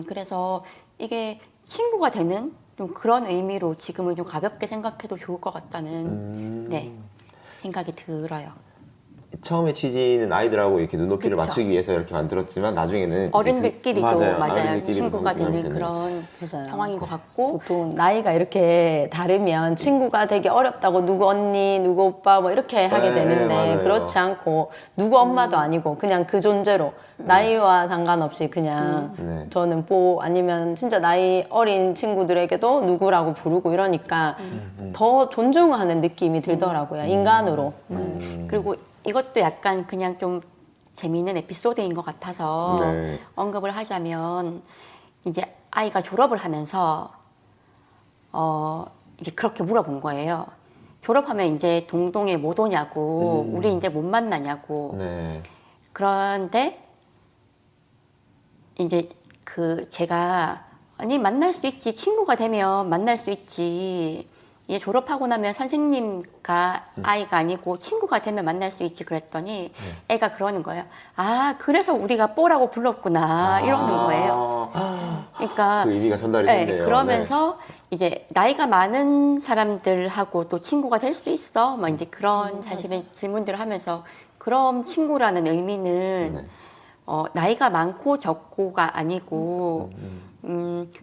그래서 이게 친구가 되는 좀 그런 의미로 지금은 좀 가볍게 생각해도 좋을 것 같다는 생각이 들어요. 처음에 취지는 아이들하고 이렇게 눈높이를 그쵸. 맞추기 위해서 이렇게 만들었지만 나중에는 어른들끼리도 맞아요. 어른들끼리도 친구가 되는 되는. 그런 맞아요. 상황인 것 같고 보통 나이가 이렇게 다르면 친구가 되게 어렵다고 누구 언니, 누구 오빠 뭐 이렇게 하게 되는데 맞아요. 그렇지 않고 누구 엄마도 아니고 그냥 그 존재로 나이와 상관없이 그냥 저는 뽀 아니면 진짜 나이 어린 친구들에게도 누구라고 부르고 이러니까 더 존중하는 느낌이 들더라고요. 인간으로. 그리고 이것도 약간 그냥 좀 재미있는 에피소드인 것 같아서 언급을 하자면 이제 아이가 졸업을 하면서 이제 그렇게 물어본 거예요. 졸업하면 이제 동동에 못 오냐고 우리 이제 못 만나냐고. 그런데 이제 제가 아니 만날 수 있지, 친구가 되면 만날 수 있지. 얘 졸업하고 나면 선생님과 아이가 아니고 친구가 되면 만날 수 있지 그랬더니 애가 그러는 거예요. 아, 그래서 우리가 뽀라고 불렀구나 이러는 거예요. 그러니까 그 의미가 전달이 됐네요. 그러면서 이제 나이가 많은 사람들하고 또 친구가 될 수 있어. 막 이제 그런 사실은 질문들을 하면서 그럼 친구라는 의미는 나이가 많고 적고가 아니고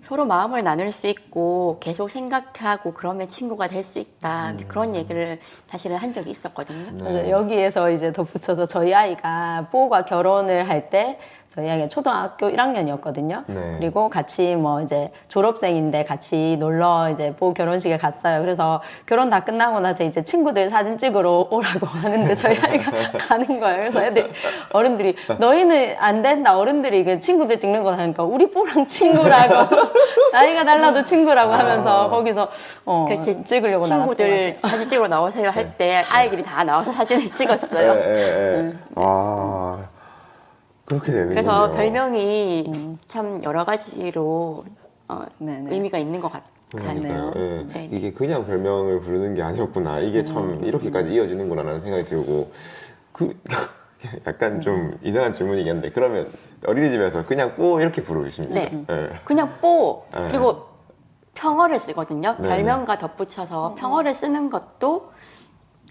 서로 마음을 나눌 수 있고 계속 생각하고 그러면 친구가 될 수 있다. 그런 얘기를 사실은 한 적이 있었거든요. 그래서 여기에서 이제 덧붙여서 저희 아이가 뽀가 결혼을 할 때 저희 아이가 초등학교 1학년이었거든요. 네. 그리고 같이 뭐 이제 졸업생인데 같이 놀러 이제 뽀 결혼식에 갔어요. 그래서 결혼 다 끝나고 나서 이제 친구들 사진 찍으러 오라고 하는데 저희 아이가 가는 거예요. 그래서 애들 어른들이 너희는 안 된다. 어른들이 그 친구들 찍는 거 하니까 우리 뽀랑 친구라고 나이가 달라도 친구라고 하면서 거기서 그렇게 찍으려고 친구들 사진 찍으러 나오세요 할 때 아이들이 다 나와서 사진을 찍었어요. 아, 그렇게 되는군요. 그래서 별명이 참 여러 가지로 네네. 의미가 있는 것 그러니까요. 같아요. 예. 네. 이게 그냥 별명을 부르는 게 아니었구나. 이게 참 이렇게까지 이어지는구나라는 생각이 들고 그 약간 좀 이상한 질문이긴 한데 그러면 어린이집에서 그냥 뽀 이렇게 부르십니까? 네. 예. 그냥 뽀 네. 그리고 평어를 쓰거든요. 네, 별명과 덧붙여서 평어를 쓰는 것도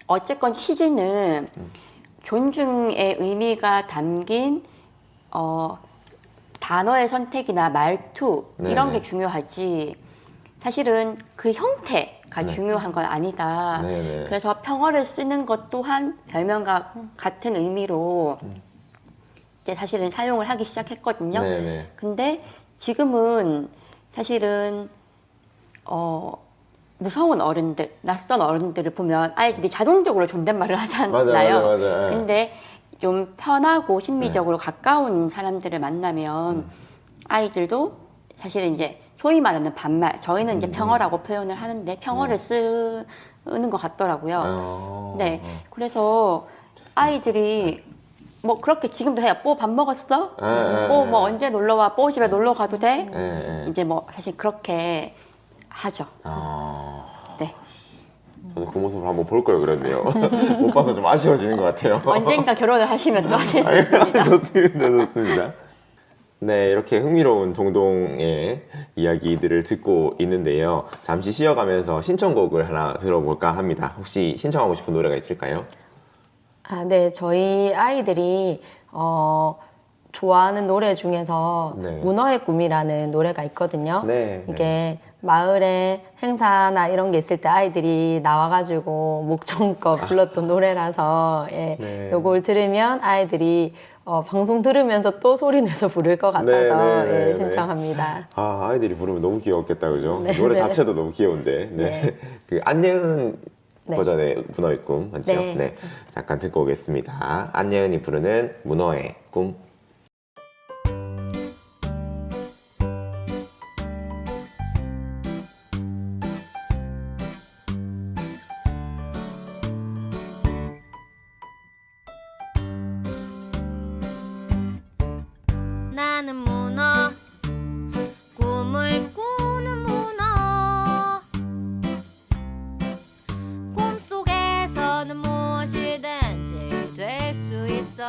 어쨌건 취지는 존중의 의미가 담긴 단어의 선택이나 말투 네, 이런 네. 게 중요하지 사실은 그 형태가 네. 중요한 건 아니다. 네, 네. 그래서 평어를 쓰는 것 또한 별명과 같은 의미로 이제 사실은 사용을 하기 시작했거든요. 네, 네. 근데 지금은 사실은 무서운 어른들, 낯선 어른들을 보면 아이들이 자동적으로 존댓말을 하잖아요. 맞아요. 근데 좀 편하고 심리적으로 가까운 사람들을 만나면 아이들도 사실은 이제 소위 말하는 반말, 저희는 이제 평어라고 표현을 하는데 평어를 쓰는 것 같더라고요. 네, 그래서 아이들이 뭐 그렇게 지금도 해요. 뽀 밥 먹었어? 뽀 뭐 언제 놀러 와? 뽀 집에 놀러 가도 돼? 이제 뭐 사실 그렇게 하죠. 네. 저도 그 모습을 한번 볼 걸 그랬네요. 못 봐서 좀 아쉬워지는 것 같아요. 언젠가 결혼을 하시면 또 하실 수 있습니다. 좋습니다. 네, 이렇게 흥미로운 동동의 이야기들을 듣고 있는데요. 잠시 쉬어가면서 신청곡을 하나 들어볼까 합니다. 혹시 신청하고 싶은 노래가 있을까요? 네, 저희 아이들이 좋아하는 노래 중에서 네. 문어의 꿈이라는 노래가 있거든요. 네, 이게 마을에 행사나 이런 게 있을 때 아이들이 나와가지고 목청껏 불렀던 노래라서 네. 요걸 들으면 아이들이 방송 들으면서 또 소리 내서 부를 것 같아서 네. 신청합니다. 아, 아이들이 부르면 너무 귀엽겠다, 그죠? 네, 노래 네. 자체도 너무 귀여운데. 네. 그 안예은 네. 버전의 문어의 꿈 맞죠? 네. 잠깐 듣고 오겠습니다. 안예은이 부르는 문어의 꿈. 나는 문어 꿈을 꾸는 문어 꿈속에서는 무엇이든지 될 수 있어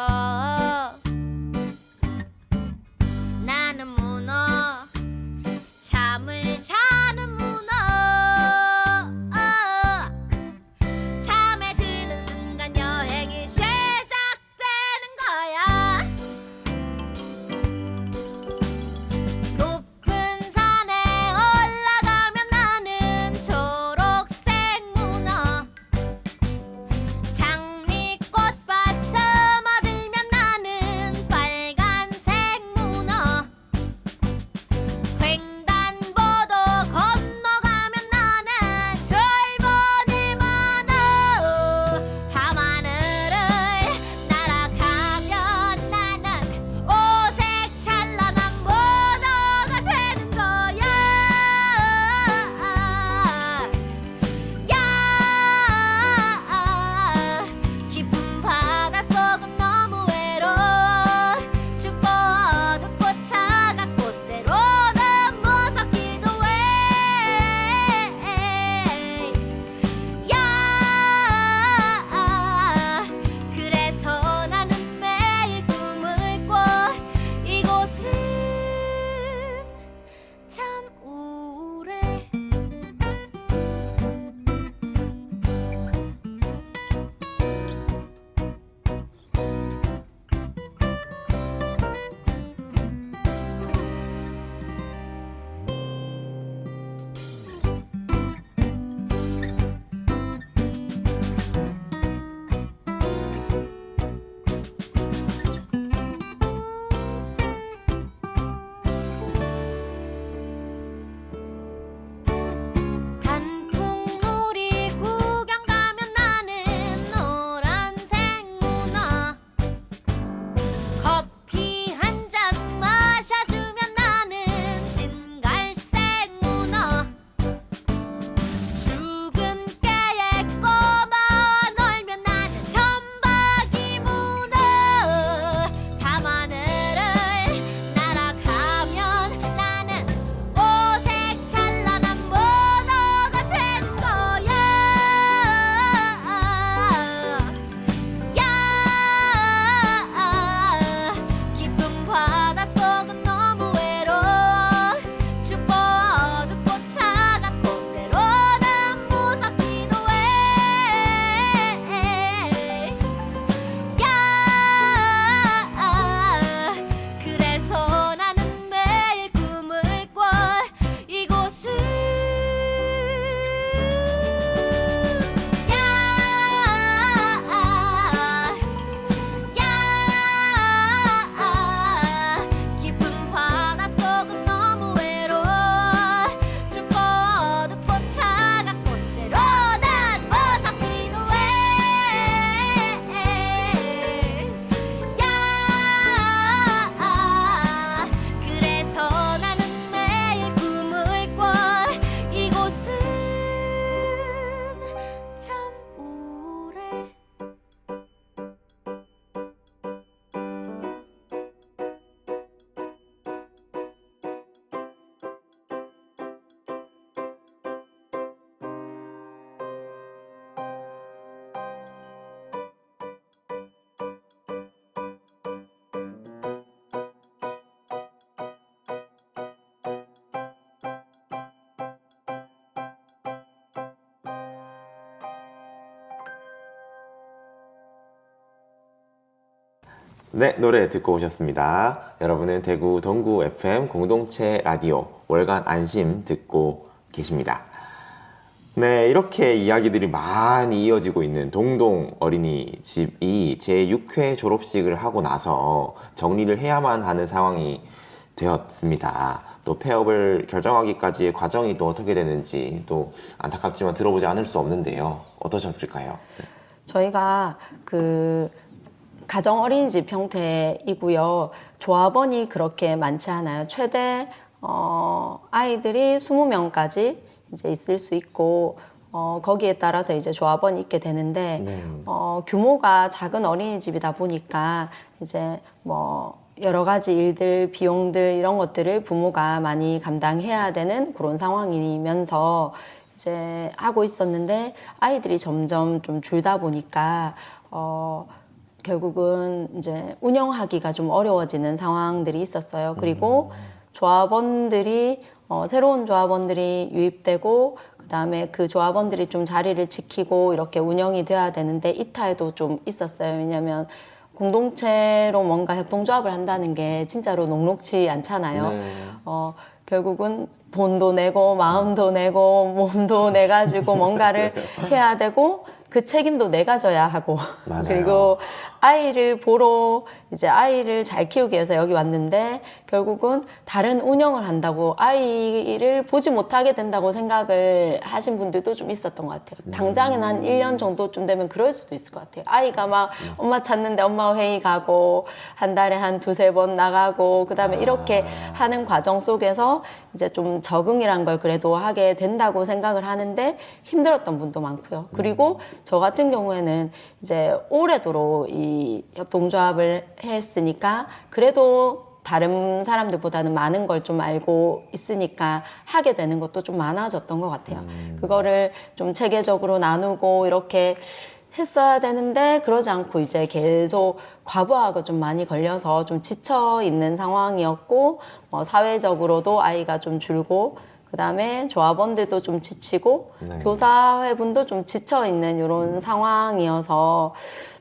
네, 노래 듣고 오셨습니다. 여러분은 대구 동구 FM 공동체 라디오 월간 안심 듣고 계십니다. 네, 이렇게 이야기들이 많이 이어지고 있는 동동 어린이집이 제6회 졸업식을 하고 나서 정리를 해야만 하는 상황이 되었습니다. 또 폐업을 결정하기까지의 과정이 또 어떻게 되는지 또 안타깝지만 들어보지 않을 수 없는데요. 어떠셨을까요? 저희가 그 가정 어린이집 형태이고요. 조합원이 그렇게 많지 않아요. 최대 아이들이 20명까지 이제 있을 수 있고 거기에 따라서 이제 조합원이 있게 되는데 규모가 작은 어린이집이다 보니까 이제 뭐 여러 가지 일들, 비용들 이런 것들을 부모가 많이 감당해야 되는 그런 상황이면서 이제 하고 있었는데 아이들이 점점 좀 줄다 보니까 결국은 이제 운영하기가 좀 어려워지는 상황들이 있었어요. 그리고 조합원들이 새로운 조합원들이 유입되고 그다음에 그 조합원들이 좀 자리를 지키고 이렇게 운영이 돼야 되는데 이탈도 좀 있었어요. 왜냐하면 공동체로 뭔가 협동조합을 한다는 게 진짜로 녹록지 않잖아요. 결국은 돈도 내고 마음도 내고 몸도 내가지고 뭔가를 해야 되고 그 책임도 내가 져야 하고 맞아요. 그리고 아이를 보러 이제 아이를 잘 키우기 위해서 여기 왔는데 결국은 다른 운영을 한다고 아이를 보지 못하게 된다고 생각을 하신 분들도 좀 있었던 것 같아요. 당장은 한 1년 정도쯤 되면 그럴 수도 있을 것 같아요. 아이가 막 엄마 찾는데 엄마 회의 가고 한 달에 한 2-3번 나가고 그다음에 이렇게 하는 과정 속에서 이제 좀 적응이란 걸 그래도 하게 된다고 생각을 하는데 힘들었던 분도 많고요. 그리고 저 같은 경우에는 이제 오래도록 이 협동조합을 했으니까 그래도 다른 사람들보다는 많은 걸 좀 알고 있으니까 하게 되는 것도 좀 많아졌던 것 같아요. 그거를 좀 체계적으로 나누고 이렇게 했어야 되는데 그러지 않고 이제 계속 과부하가 좀 많이 걸려서 좀 지쳐 있는 상황이었고 사회적으로도 아이가 좀 줄고 그다음에 조합원들도 좀 지치고 교사회분도 좀 지쳐 있는 이런 상황이어서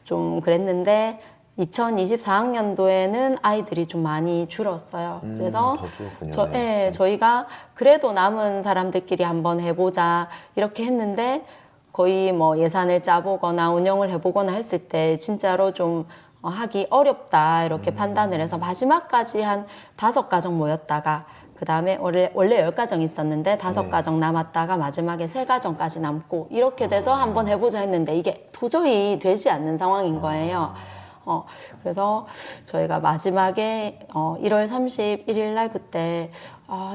좀 그랬는데 2024학년도에는 아이들이 좀 많이 줄었어요. 그래서 더 줄었군요. 저희가 그래도 남은 사람들끼리 한번 해보자 이렇게 했는데 거의 뭐 예산을 짜보거나 운영을 해보거나 했을 때 진짜로 좀 하기 어렵다 이렇게 판단을 해서 마지막까지 한 5가정 모였다가 그 다음에 원래 10가정이 있었는데 5가정 남았다가 마지막에 3가정까지 남고 이렇게 돼서 한번 해보자 했는데 이게 도저히 되지 않는 상황인 거예요. 그래서 저희가 마지막에 1월 31일 날 그때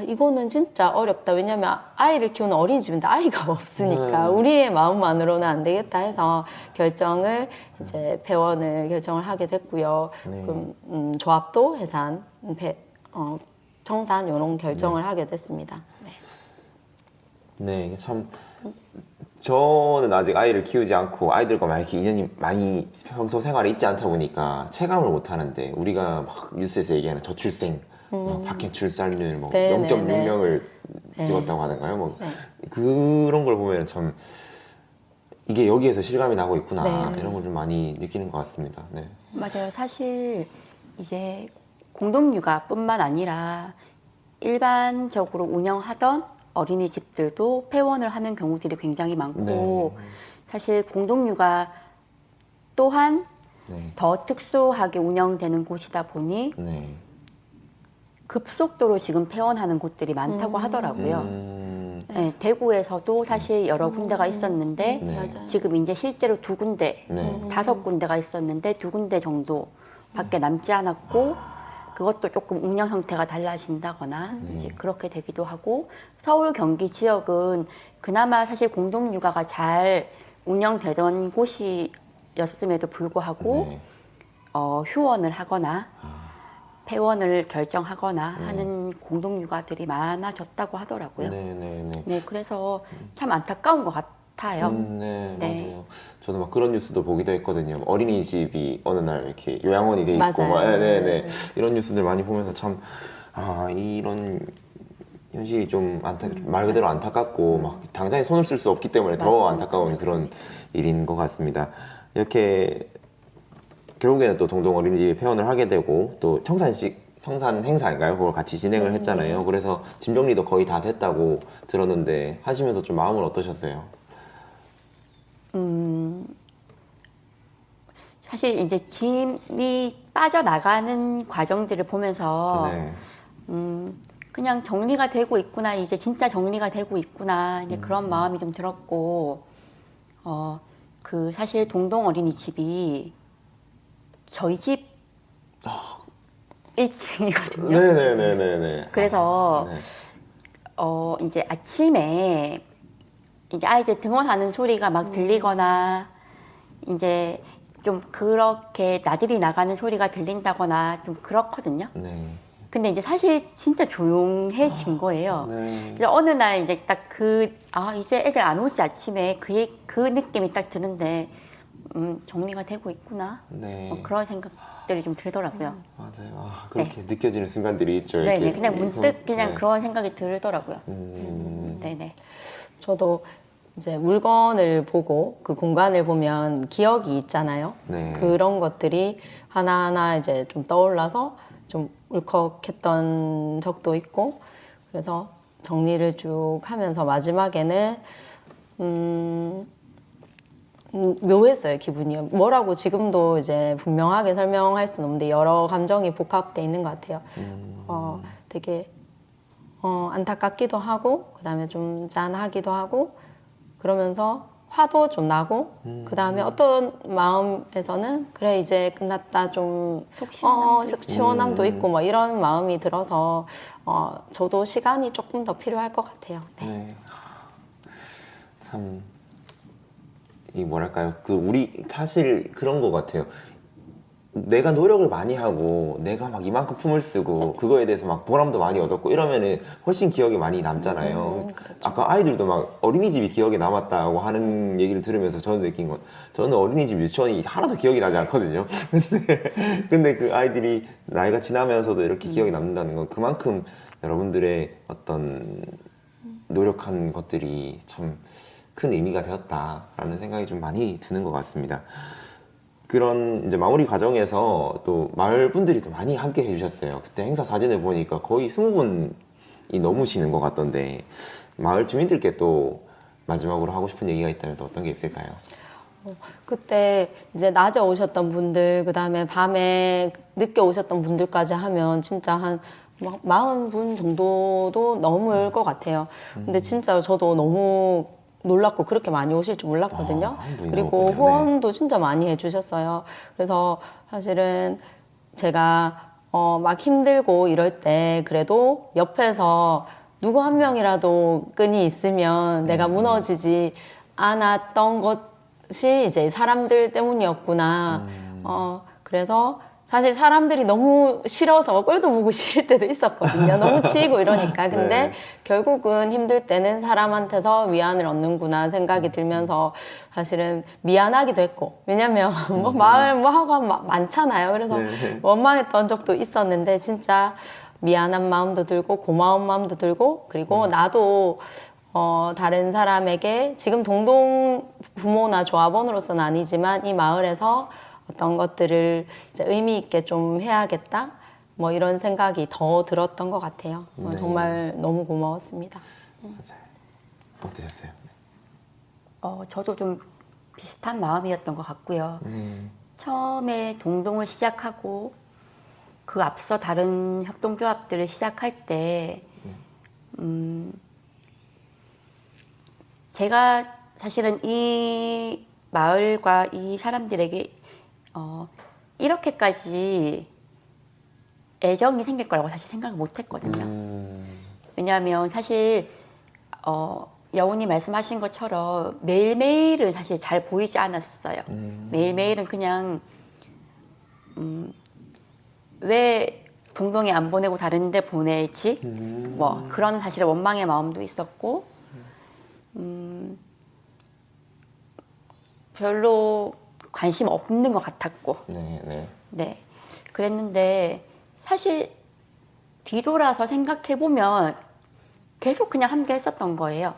이거는 진짜 어렵다. 왜냐면 아이를 키우는 어린이집인데 아이가 없으니까 우리의 마음만으로는 안 되겠다 해서 결정을 이제 폐원을 결정을 하게 됐고요. 그럼 조합도 해산, 청산 이런 결정을 하게 됐습니다. 네, 이게 참 저는 아직 아이를 키우지 않고 아이들과 막 이렇게 인연이 많이 평소 생활에 있지 않다 보니까 체감을 못 하는데 우리가 막 뉴스에서 얘기하는 저출생, 막 밖에 출산율 뭐 0.6명을 찍었다고 하는가요? 뭐 그런 걸 보면 참 이게 여기에서 실감이 나고 있구나 이런 걸 좀 많이 느끼는 것 같습니다. 네. 맞아요. 사실 이제 공동육아뿐만 아니라 일반적으로 운영하던 어린이집들도 폐원을 하는 경우들이 굉장히 많고 사실 공동육아 또한 더 특수하게 운영되는 곳이다 보니 급속도로 지금 폐원하는 곳들이 많다고 하더라고요. 네, 대구에서도 사실 여러 군데가 있었는데 지금 이제 실제로 2군데, 5군데가 있었는데 2군데 정도 밖에 남지 않았고 그것도 조금 운영 형태가 달라진다거나 이제 그렇게 되기도 하고 서울 경기 지역은 그나마 사실 공동육아가 잘 운영되던 곳이었음에도 불구하고 휴원을 하거나 폐원을 결정하거나 하는 공동육아들이 많아졌다고 하더라고요. 네, 그래서 참 안타까운 것 같아요. 맞아요. 저도 막 그런 뉴스도 보기도 했거든요. 어린이집이 어느 날 이렇게 요양원이 돼 있고, 이런 뉴스들 많이 보면서 참 이런 현실이 좀 말 그대로 안타깝고 막 당장에 손을 쓸 수 없기 때문에 더 안타까운 그런 일인 것 같습니다. 이렇게 결국에는 또 동동 어린이집에 회원을 하게 되고 또 청산 행사인가요? 그걸 같이 진행을 했잖아요. 그래서 짐 정리도 거의 다 됐다고 들었는데 하시면서 좀 마음은 어떠셨어요? 사실 이제 짐이 빠져나가는 과정들을 보면서 네. 그냥 정리가 되고 있구나, 이제 진짜 정리가 되고 있구나, 이제 그런 마음이 좀 들었고, 그 사실 동동 어린이집이 저희 집 1층이거든요. 네네네네네. 그래서 네. 이제 아침에 이제 아이들 등원하는 소리가 막 들리거나 이제 좀 그렇게 나들이 나가는 소리가 들린다거나 좀 그렇거든요. 네. 근데 이제 사실 진짜 조용해진 거예요. 네. 이제 어느 날 이제 딱 이제 애들 안 오지 아침에 그 느낌이 딱 드는데, 정리가 되고 있구나. 네. 뭐 그런 생각들이 좀 들더라고요. 맞아요. 아, 그렇게 느껴지는 순간들이 있죠. 네네. 이렇게 그냥 문득 그냥 네. 그런 생각이 들더라고요. 네네. 저도 이제 물건을 보고 그 공간을 보면 기억이 있잖아요. 네. 그런 것들이 하나하나 이제 좀 떠올라서 좀 울컥했던 적도 있고, 그래서 정리를 쭉 하면서 마지막에는 묘했어요, 기분이. 뭐라고 지금도 이제 분명하게 설명할 수는 없는데 여러 감정이 복합돼 있는 것 같아요. 되게 안타깝기도 하고, 그다음에 좀 짠하기도 하고, 그러면서 화도 좀 나고, 그다음에 어떤 마음에서는 그래 이제 끝났다, 좀 시원함도 있고 뭐 이런 마음이 들어서 저도 시간이 조금 더 필요할 것 같아요. 네. 네. 참, 뭐랄까요. 우리 사실 그런 것 같아요. 내가 노력을 많이 하고 내가 막 이만큼 품을 쓰고 그거에 대해서 막 보람도 많이 얻었고 이러면은 훨씬 기억이 많이 남잖아요. 그렇죠. 아까 아이들도 막 어린이집이 기억에 남았다고 하는 얘기를 들으면서 저는 느낀 건, 저는 어린이집 유치원이 하나도 기억이 나지 않거든요. 근데 그 아이들이 나이가 지나면서도 이렇게 기억이 남는다는 건 그만큼 여러분들의 어떤 노력한 것들이 참 큰 의미가 되었다라는 생각이 좀 많이 드는 것 같습니다. 그런 이제 마무리 과정에서 또 마을 분들이 또 많이 함께 해주셨어요. 그때 행사 사진을 보니까 거의 20분이 넘으시는 것 같던데, 마을 주민들께 또 마지막으로 하고 싶은 얘기가 있다면 또 어떤 게 있을까요? 그때 이제 낮에 오셨던 분들, 그다음에 밤에 늦게 오셨던 분들까지 하면 진짜 한 40분 정도도 넘을 것 같아요. 근데 진짜 저도 너무 놀랐고 그렇게 많이 오실 줄 몰랐거든요. 그리고 넘었군요. 후원도 진짜 많이 해주셨어요. 그래서 사실은 제가 막 힘들고 이럴 때 그래도 옆에서 누구 한 명이라도 끈이 있으면 내가 무너지지 않았던 것이 이제 사람들 때문이었구나. 그래서 사실 사람들이 너무 싫어서 꼴도 보고 싫을 때도 있었거든요. 너무 치이고 이러니까. 근데 네. 결국은 힘들 때는 사람한테서 위안을 얻는구나 생각이 들면서 사실은 미안하기도 했고, 왜냐면 뭐 마을 뭐 하고 하면 많잖아요. 그래서 네. 원망했던 적도 있었는데 진짜 미안한 마음도 들고 고마운 마음도 들고, 그리고 나도 다른 사람에게 지금 동동 부모나 조합원으로서는 아니지만 이 마을에서 어떤 것들을 이제 의미 있게 좀 해야겠다, 뭐 이런 생각이 더 들었던 것 같아요. 네. 정말 너무 고마웠습니다. 맞아요. 어떠셨어요? 저도 좀 비슷한 마음이었던 것 같고요. 처음에 동동을 시작하고 그 앞서 다른 협동조합들을 시작할 때 제가 사실은 이 마을과 이 사람들에게 이렇게까지 애정이 생길 거라고 사실 생각을 못 했거든요. 왜냐하면 사실 여운이 말씀하신 것처럼 매일매일은 사실 잘 보이지 않았어요. 매일매일은 그냥 왜 동동에 안 보내고 다른 데 보내지? 뭐 그런 사실 원망의 마음도 있었고, 별로 관심 없는 것 같았고, 네, 그랬는데 사실 뒤돌아서 생각해보면 계속 그냥 함께 했었던 거예요.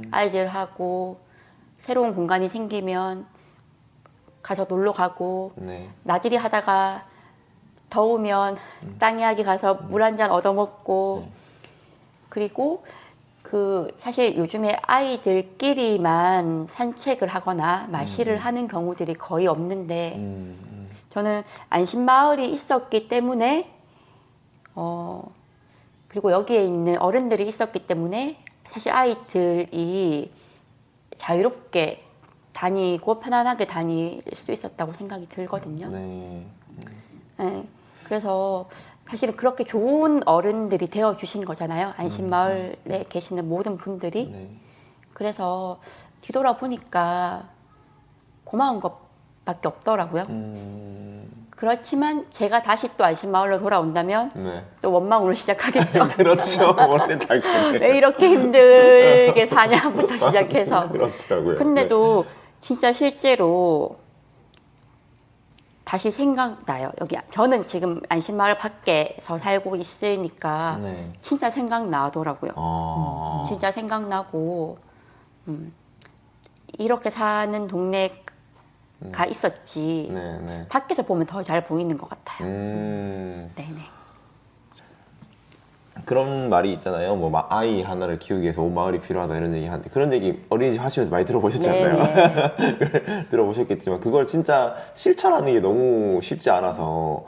아이들하고 새로운 공간이 생기면 가서 놀러 가고 네. 나들이 하다가 더우면 땅 이야기 가서 물 한 잔 얻어 먹고 그리고 그 사실 요즘에 아이들끼리만 산책을 하거나 마시를 하는 경우들이 거의 없는데 저는 안심마을이 있었기 때문에 그리고 여기에 있는 어른들이 있었기 때문에 사실 아이들이 자유롭게 다니고 편안하게 다닐 수 있었다고 생각이 들거든요. 네. 네, 그래서 사실은 그렇게 좋은 어른들이 되어 주신 거잖아요. 안심마을에 계시는 모든 분들이. 네. 그래서 뒤돌아보니까 고마운 것밖에 없더라고요. 그렇지만 제가 다시 또 안심마을로 돌아온다면 네. 또 원망으로 시작하겠죠. 그렇죠. 원래 다 그래요. 왜 이렇게 힘들게 사냐부터 시작해서. 그렇더라고요. 근데도 진짜 실제로 다시 생각나요. 여기 저는 지금 안심마을 밖에서 살고 있으니까 네. 진짜 생각나더라고요. 아. 진짜 생각나고 이렇게 사는 동네가 있었지. 네, 네. 밖에서 보면 더 잘 보이는 것 같아요. 네네. 그런 말이 있잖아요. 뭐 막 아이 하나를 키우기 위해서 온 마을이 필요하다 이런 얘기 하는데 그런 얘기 어린이집 하시면서 많이 들어보셨지 않나요? 들어보셨겠지만 그걸 진짜 실천하는 게 너무 쉽지 않아서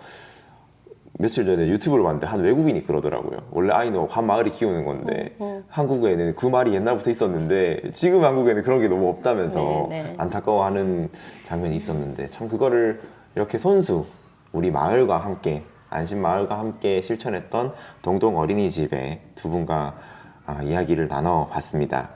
며칠 전에 유튜브를 봤는데 한 외국인이 그러더라고요. 원래 아이는 한 마을이 키우는 건데 한국에는 그 말이 옛날부터 있었는데 지금 한국에는 그런 게 너무 없다면서 안타까워하는 장면이 있었는데 참 그거를 이렇게 손수 우리 마을과 함께 안심마을과 함께 실천했던 동동 어린이집의 두 분과 이야기를 나눠봤습니다.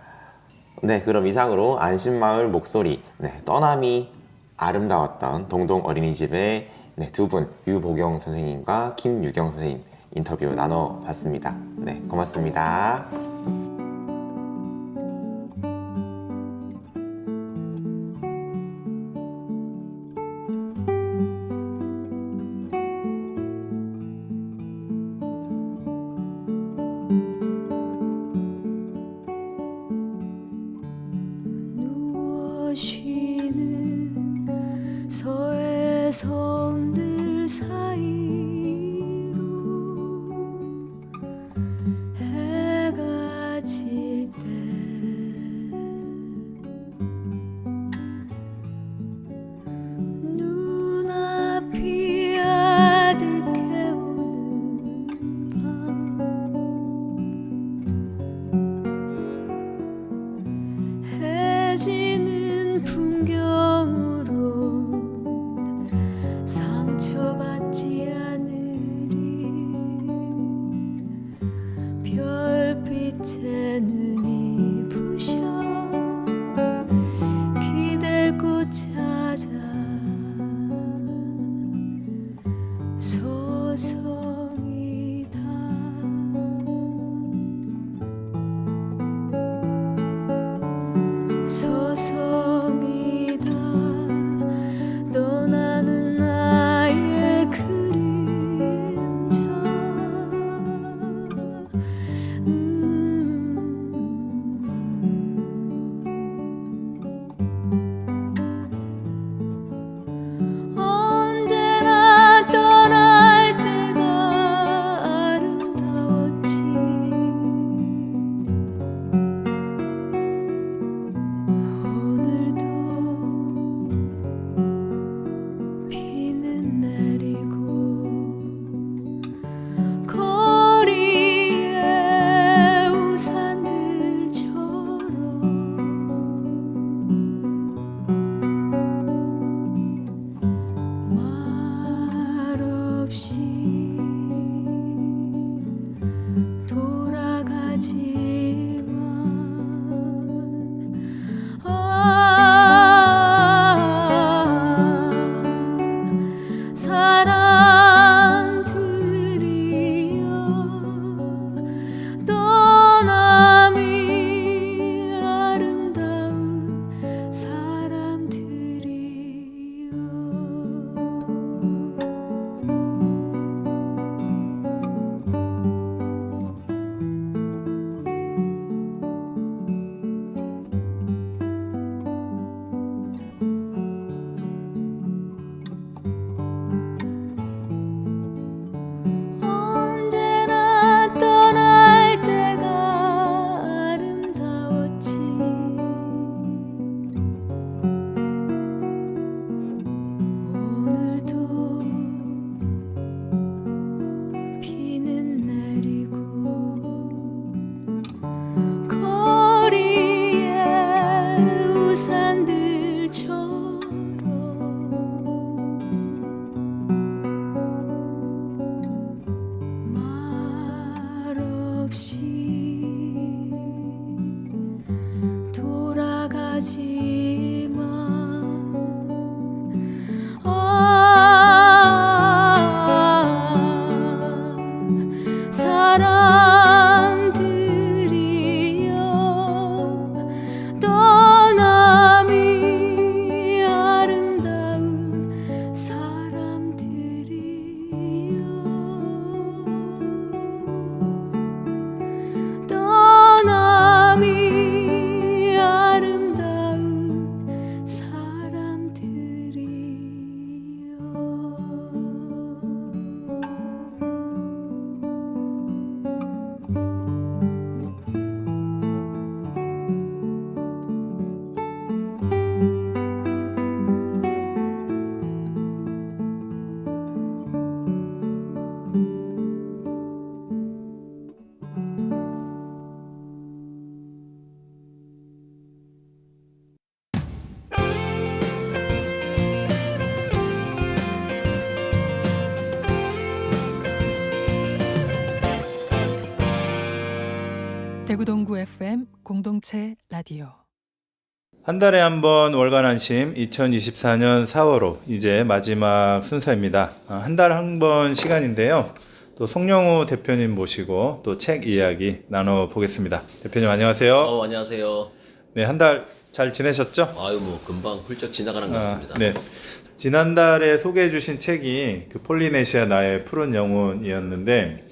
네, 그럼 이상으로 안심마을 목소리, 떠남이 아름다웠던 동동 어린이집의 두 분, 유보경 선생님과 김유경 선생님 인터뷰 나눠봤습니다. 네, 고맙습니다. 누워 쉬는 서해 섬들 사이로 해가 질 때 눈앞이 아득해 오는 밤 해지는 풍경으로 상처받지 않으리 별빛에 눈이 부셔 기댈 곳 찾아 소송이다 소송이다 떠나는 나의 그림자 언제나 떠날 때가 아름다웠지 오늘도 비는 내리고 거리에 우산들처럼 말없이 돌아가지만 사람들이여 떠남이 아름다운 사람들이여 없이 돌아가지만 사람들이여 떠남이 아름다운 사람들이여 떠남이 아름다운 사람들이여 대구 동구 FM 공동체 라디오. 한 달에 한 번 월간 안심 2024년 4월호 이제 마지막 순서입니다. 한 달 한 번 시간인데요. 또 송영우 대표님 모시고 또 책 이야기 나눠보겠습니다. 대표님 안녕하세요. 안녕하세요. 네, 한 달 잘 지내셨죠? 아유, 뭐 금방 훌쩍 지나가는 것 같습니다. 네. 지난달에 소개해 주신 책이 그 폴리네시아 나의 푸른 영혼이었는데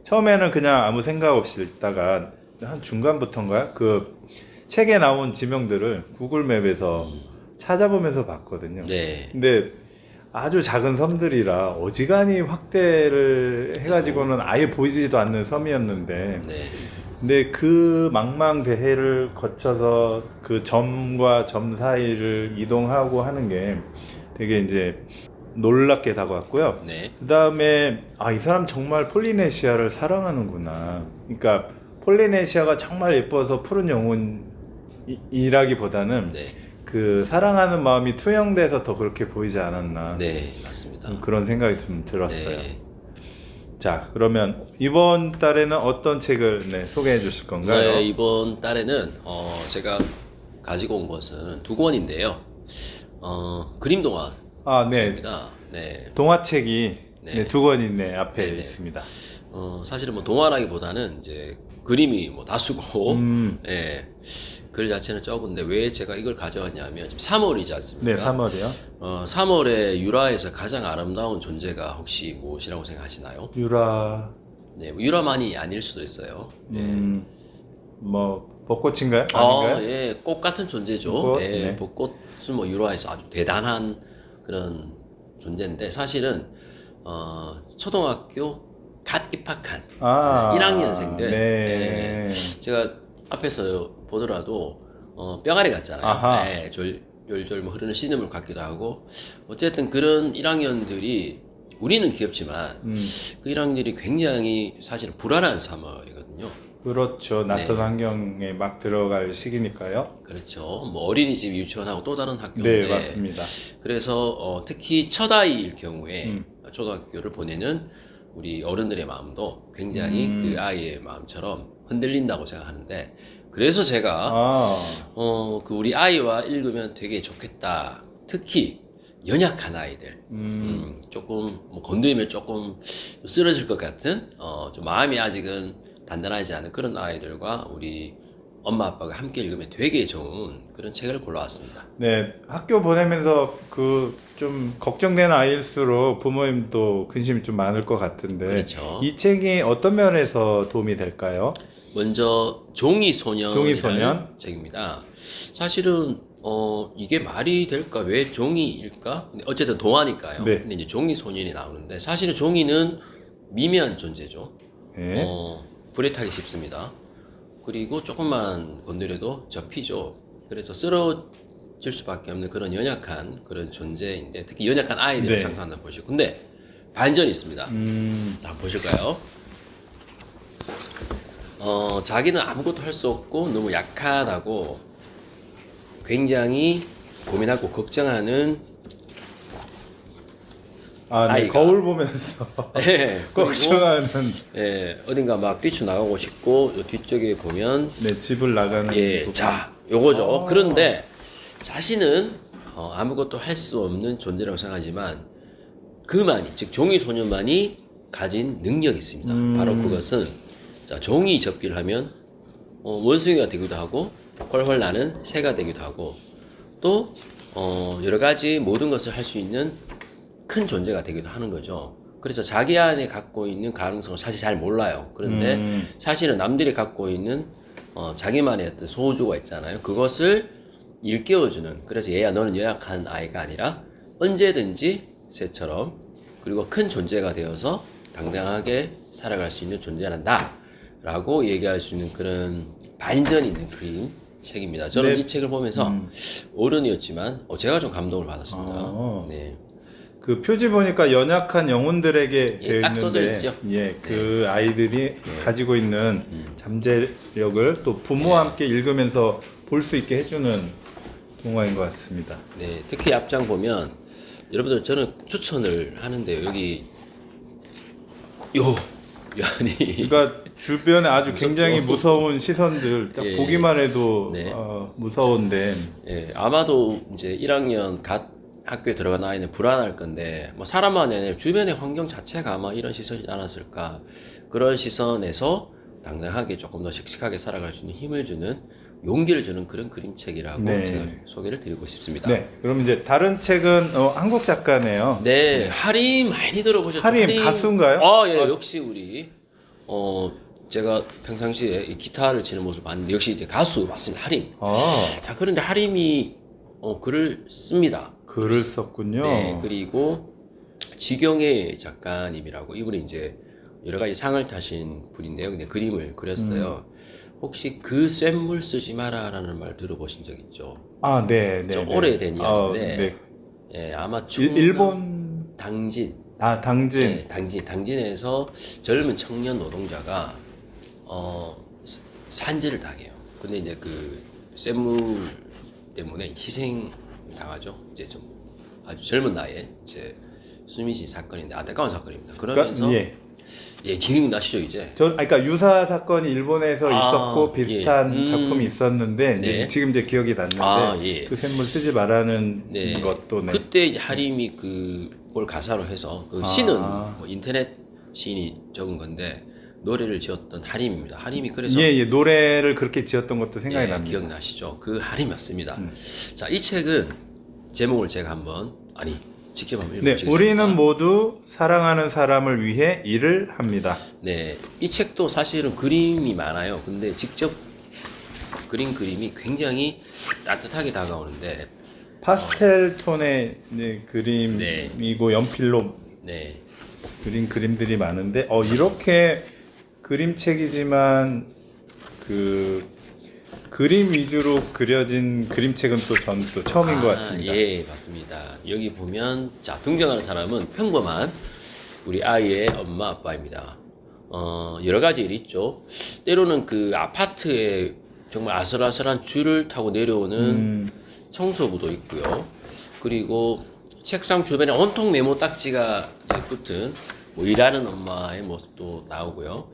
처음에는 그냥 아무 생각 없이 읽다가 한 중간부터인가요? 그 책에 나온 지명들을 구글맵에서 찾아보면서 봤거든요. 네. 근데 아주 작은 섬들이라 어지간히 확대를 해가지고는 아예 보이지도 않는 섬이었는데 네. 근데 그 망망대해를 거쳐서 그 점과 점 사이를 이동하고 하는 게 되게 이제 놀랍게 다가왔고요. 네. 그 다음에 이 사람 정말 폴리네시아를 사랑하는구나. 그러니까 폴리네시아가 정말 예뻐서 푸른 영혼이라기보다는 네. 그 사랑하는 마음이 투영돼서 더 그렇게 보이지 않았나. 네, 맞습니다. 그런 생각이 좀 들었어요. 네. 자, 그러면 이번 달에는 어떤 책을 소개해 주실 건가요? 네, 이번 달에는 제가 가지고 온 것은 두 권인데요. 그림 동화 네. 책입니다. 네. 동화책이 네. 두 권이 앞에 네네. 있습니다. 사실은 뭐 동화라기보다는 이제 그림이 뭐 다수고, 예, 글 자체는 적은데 왜 제가 이걸 가져왔냐면 지금 3월이지 않습니까? 네, 3월이요. 3월에 유라에서 가장 아름다운 존재가 혹시 무엇이라고 생각하시나요? 유라, 네, 뭐 유라만이 아닐 수도 있어요. 예. 뭐 벚꽃인가요? 아닌가요? 예, 꽃 같은 존재죠. 벚꽃? 예, 네. 벚꽃은 뭐 유라에서 아주 대단한 그런 존재인데 사실은 초등학교 갓 입학한 1학년생들. 네. 예, 제가 앞에서 보더라도 뼈가리 같잖아요. 아하. 예, 졸졸 뭐 흐르는 씨름을 같기도 하고 어쨌든 그런 1학년들이 우리는 귀엽지만 그 1학년들이 굉장히 사실은 불안한 3월이거든요. 그렇죠. 낯선 네. 환경에 막 들어갈 시기니까요. 그렇죠. 뭐 어린이집, 유치원하고 또 다른 학교인데. 네, 맞습니다. 그래서 특히 첫 아이일 경우에 초등학교를 보내는 우리 어른들의 마음도 굉장히 그 아이의 마음처럼 흔들린다고 생각하는데 그래서 제가 그 우리 아이와 읽으면 되게 좋겠다. 특히 연약한 아이들, 조금 뭐 건드리면 조금 쓰러질 것 같은 좀 마음이 아직은 단단하지 않은 그런 아이들과 우리 엄마 아빠가 함께 읽으면 되게 좋은 그런 책을 골라왔습니다. 네, 학교 보내면서 그 좀 걱정되는 아이일수록 부모님도 근심이 좀 많을 것 같은데 그렇죠. 이 책이 어떤 면에서 도움이 될까요? 먼저 종이소년이라는 종이소년? 책입니다. 사실은 이게 말이 될까? 왜 종이일까? 근데 어쨌든 동화니까요. 네. 근데 이제 종이소년이 나오는데 사실은 종이는 미미한 존재죠. 네. 불에 타기 쉽습니다. 그리고 조금만 건드려도 접히죠. 그래서 쓰러질 수밖에 없는 그런 연약한 그런 존재인데 특히 연약한 아이들을 네. 상상한다 보시고 근데 반전이 있습니다. 자, 한번 보실까요? 자기는 아무것도 할 수 없고 너무 약하다고 굉장히 고민하고 걱정하는 아, 네. 아이가. 거울 보면서 예, 그리고 걱정하는. 예, 어딘가 막 뛰쳐나가고 싶고 요 뒤쪽에 보면 네, 집을 나가는. 예, 부분. 자, 요거죠. 아. 그런데 자신은 아무것도 할 수 없는 존재라고 생각하지만 그만이, 즉 종이 소년만이 가진 능력이 있습니다. 바로 그것은 자, 종이 접기를 하면 원숭이가 되기도 하고 훨훨 나는 새가 되기도 하고 또 여러 가지 모든 것을 할 수 있는 큰 존재가 되기도 하는 거죠. 그래서 자기 안에 갖고 있는 가능성을 사실 잘 몰라요. 그런데 사실은 남들이 갖고 있는 자기만의 어떤 소주가 있잖아요. 그것을 일깨워주는, 그래서 얘야 너는 연약한 아이가 아니라 언제든지 새처럼 그리고 큰 존재가 되어서 당당하게 살아갈 수 있는 존재란다 라고 얘기할 수 있는 그런 반전이 있는 그림 책입니다. 저는 네. 이 책을 보면서 어른이었지만 제가 좀 감동을 받았습니다. 네. 그 표지 보니까 연약한 영혼들에게 예, 되어 딱 써져 있는데, 있죠. 예, 그 아이들이 가지고 있는 잠재력을 또 부모와 함께 읽으면서 볼 수 있게 해주는 동화인 것 같습니다. 네, 특히 앞장 보면 여러분들 저는 추천을 하는데요. 여기 연이 그러니까 주변에 아주 무섭죠? 굉장히 무서운 시선들 딱 예, 보기만 해도 네. 무서운데. 예, 아마도 이제 1학년 갓 학교에 들어간 아이는 불안할 건데 뭐 사람만 아니라 주변의 환경 자체가 아마 이런 시선이지 않았을까. 그런 시선에서 당당하게 조금 더 씩씩하게 살아갈 수 있는 힘을 주는, 용기를 주는 그런 그림책이라고 네. 제가 소개를 드리고 싶습니다. 네, 그럼 이제 다른 책은 한국 작가네요. 네, 하림 많이 들어보셨죠? 하림 가수인가요? 예, 역시 우리 제가 평상시에 이 기타를 치는 모습 봤는데 역시 이제 가수 맞습니다. 하림. 자, 그런데 하림이 글을 씁니다. 글을 썼군요. 네, 그리고 지경의 작가님이라고, 이분이 이제 여러 가지 상을 타신 분인데요. 근데 그림을 그렸어요. 혹시 그 쇳물 쓰지 마라라는 말 들어보신 적 있죠? 아, 네, 네. 좀 네. 오래된 이야기인데, 네. 예, 아마 일본. 당진. 아, 당진. 네, 당진에서 젊은 청년 노동자가 산재를 당해요. 근데 이제 그 쇳물 때문에 희생 당하죠. 이제 좀 아주 젊은 나이에 이제 숨이신 사건인데 안타까운 사건입니다. 그러면서 기억나시죠 이제? 그러니까 유사 사건이 일본에서 있었고 비슷한 예. 작품이 있었는데 네. 이제 지금 이제 기억이 났는데 예. 그 샘물 쓰지 말라는 네. 것도 네. 그때 이제 하림이 그걸 가사로 해서 그 시는 뭐 인터넷 시인이 적은 건데 노래를 지었던 하림입니다. 하림이 그래서 예, 노래를 그렇게 지었던 것도 생각이 납니다. 기억나시죠? 그 하림 맞습니다. 자, 이 책은 제목을 제가 직접 한번 네, 읽어보겠습니다. 우리는 모두 사랑하는 사람을 위해 일을 합니다. 네, 이 책도 사실은 그림이 많아요. 근데 직접 그린 그림이 굉장히 따뜻하게 다가오는데 파스텔 톤의 그림이고 연필로 그린 그림들이 많은데 이렇게 그림책이지만 그 그림 위주로 그려진 그림책은 또 전 또 처음인 것 같습니다. 예, 맞습니다. 여기 보면 자, 등장하는 사람은 평범한 우리 아이의 엄마 아빠입니다. 여러 가지 일이 있죠. 때로는 그 아파트에 정말 아슬아슬한 줄을 타고 내려오는 청소부도 있고요. 그리고 책상 주변에 온통 메모 딱지가 붙은 뭐 일하는 엄마의 모습도 나오고요.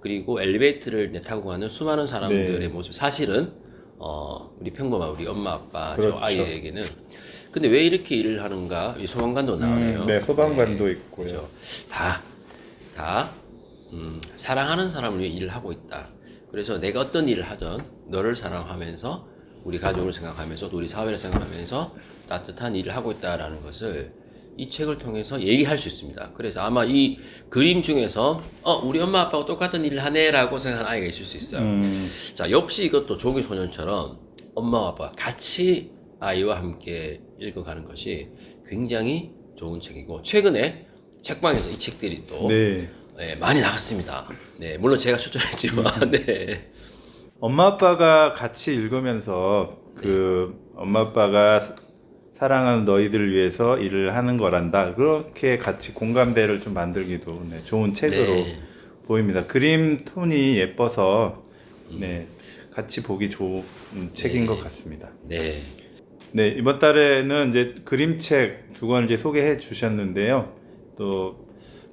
그리고 엘리베이터를 타고 가는 수많은 사람들의 모습, 사실은 우리 평범한 우리 엄마 아빠 그렇죠. 아이에게는. 근데 왜 이렇게 일을 하는가? 이 소방관도 나오네요. 네, 소방관도 있고요. 그렇죠. 다 사랑하는 사람을 위해 일을 하고 있다. 그래서 내가 어떤 일을 하든 너를 사랑하면서 우리 가족을 생각하면서 또 우리 사회를 생각하면서 따뜻한 일을 하고 있다라는 것을 이 책을 통해서 얘기할 수 있습니다. 그래서 아마 이 그림 중에서 우리 엄마 아빠하고 똑같은 일을 하네라고 생각하는 아이가 있을 수 있어요. 자, 역시 이것도 조기 소년처럼 엄마와 아빠가 같이 아이와 함께 읽어가는 것이 굉장히 좋은 책이고, 최근에 책방에서 이 책들이 또 많이 나갔습니다. 네, 물론 제가 추천했지만 네. 엄마 아빠가 같이 읽으면서 그 엄마 아빠가 사랑하는 너희들을 위해서 일을 하는 거란다. 그렇게 같이 공감대를 좀 만들기도 좋은 책으로 보입니다. 그림 톤이 예뻐서 같이 보기 좋은 책인 것 같습니다. 네, 이번 달에는 이제 그림책 두 권을 이제 소개해 주셨는데요. 또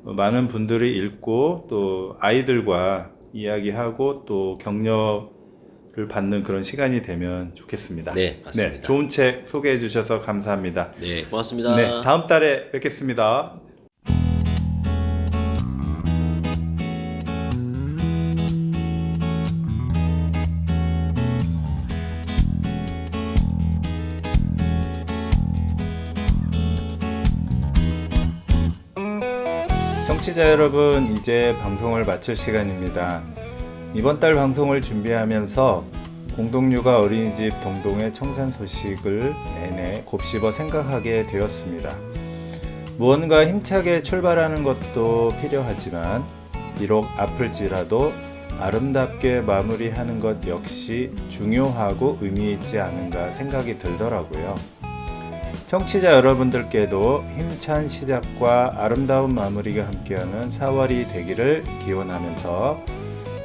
많은 분들이 읽고 또 아이들과 이야기하고 또 격려를 받는 그런 시간이 되면 좋겠습니다. 네, 맞습니다. 네, 좋은 책 소개해 주셔서 감사합니다. 네, 고맙습니다. 네, 다음 달에 뵙겠습니다. 청취자 여러분, 이제 방송을 마칠 시간입니다. 이번 달 방송을 준비하면서 공동육아 어린이집 동동의 청산 소식을 내내 곱씹어 생각하게 되었습니다. 무언가 힘차게 출발하는 것도 필요하지만 비록 아플지라도 아름답게 마무리하는 것 역시 중요하고 의미 있지 않은가 생각이 들더라고요. 청취자 여러분들께도 힘찬 시작과 아름다운 마무리가 함께하는 4월이 되기를 기원하면서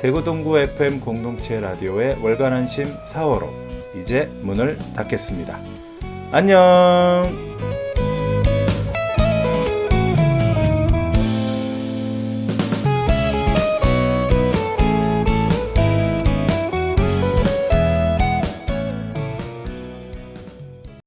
대구동구 FM 공동체 라디오의 월간 안심 4월호 이제 문을 닫겠습니다. 안녕.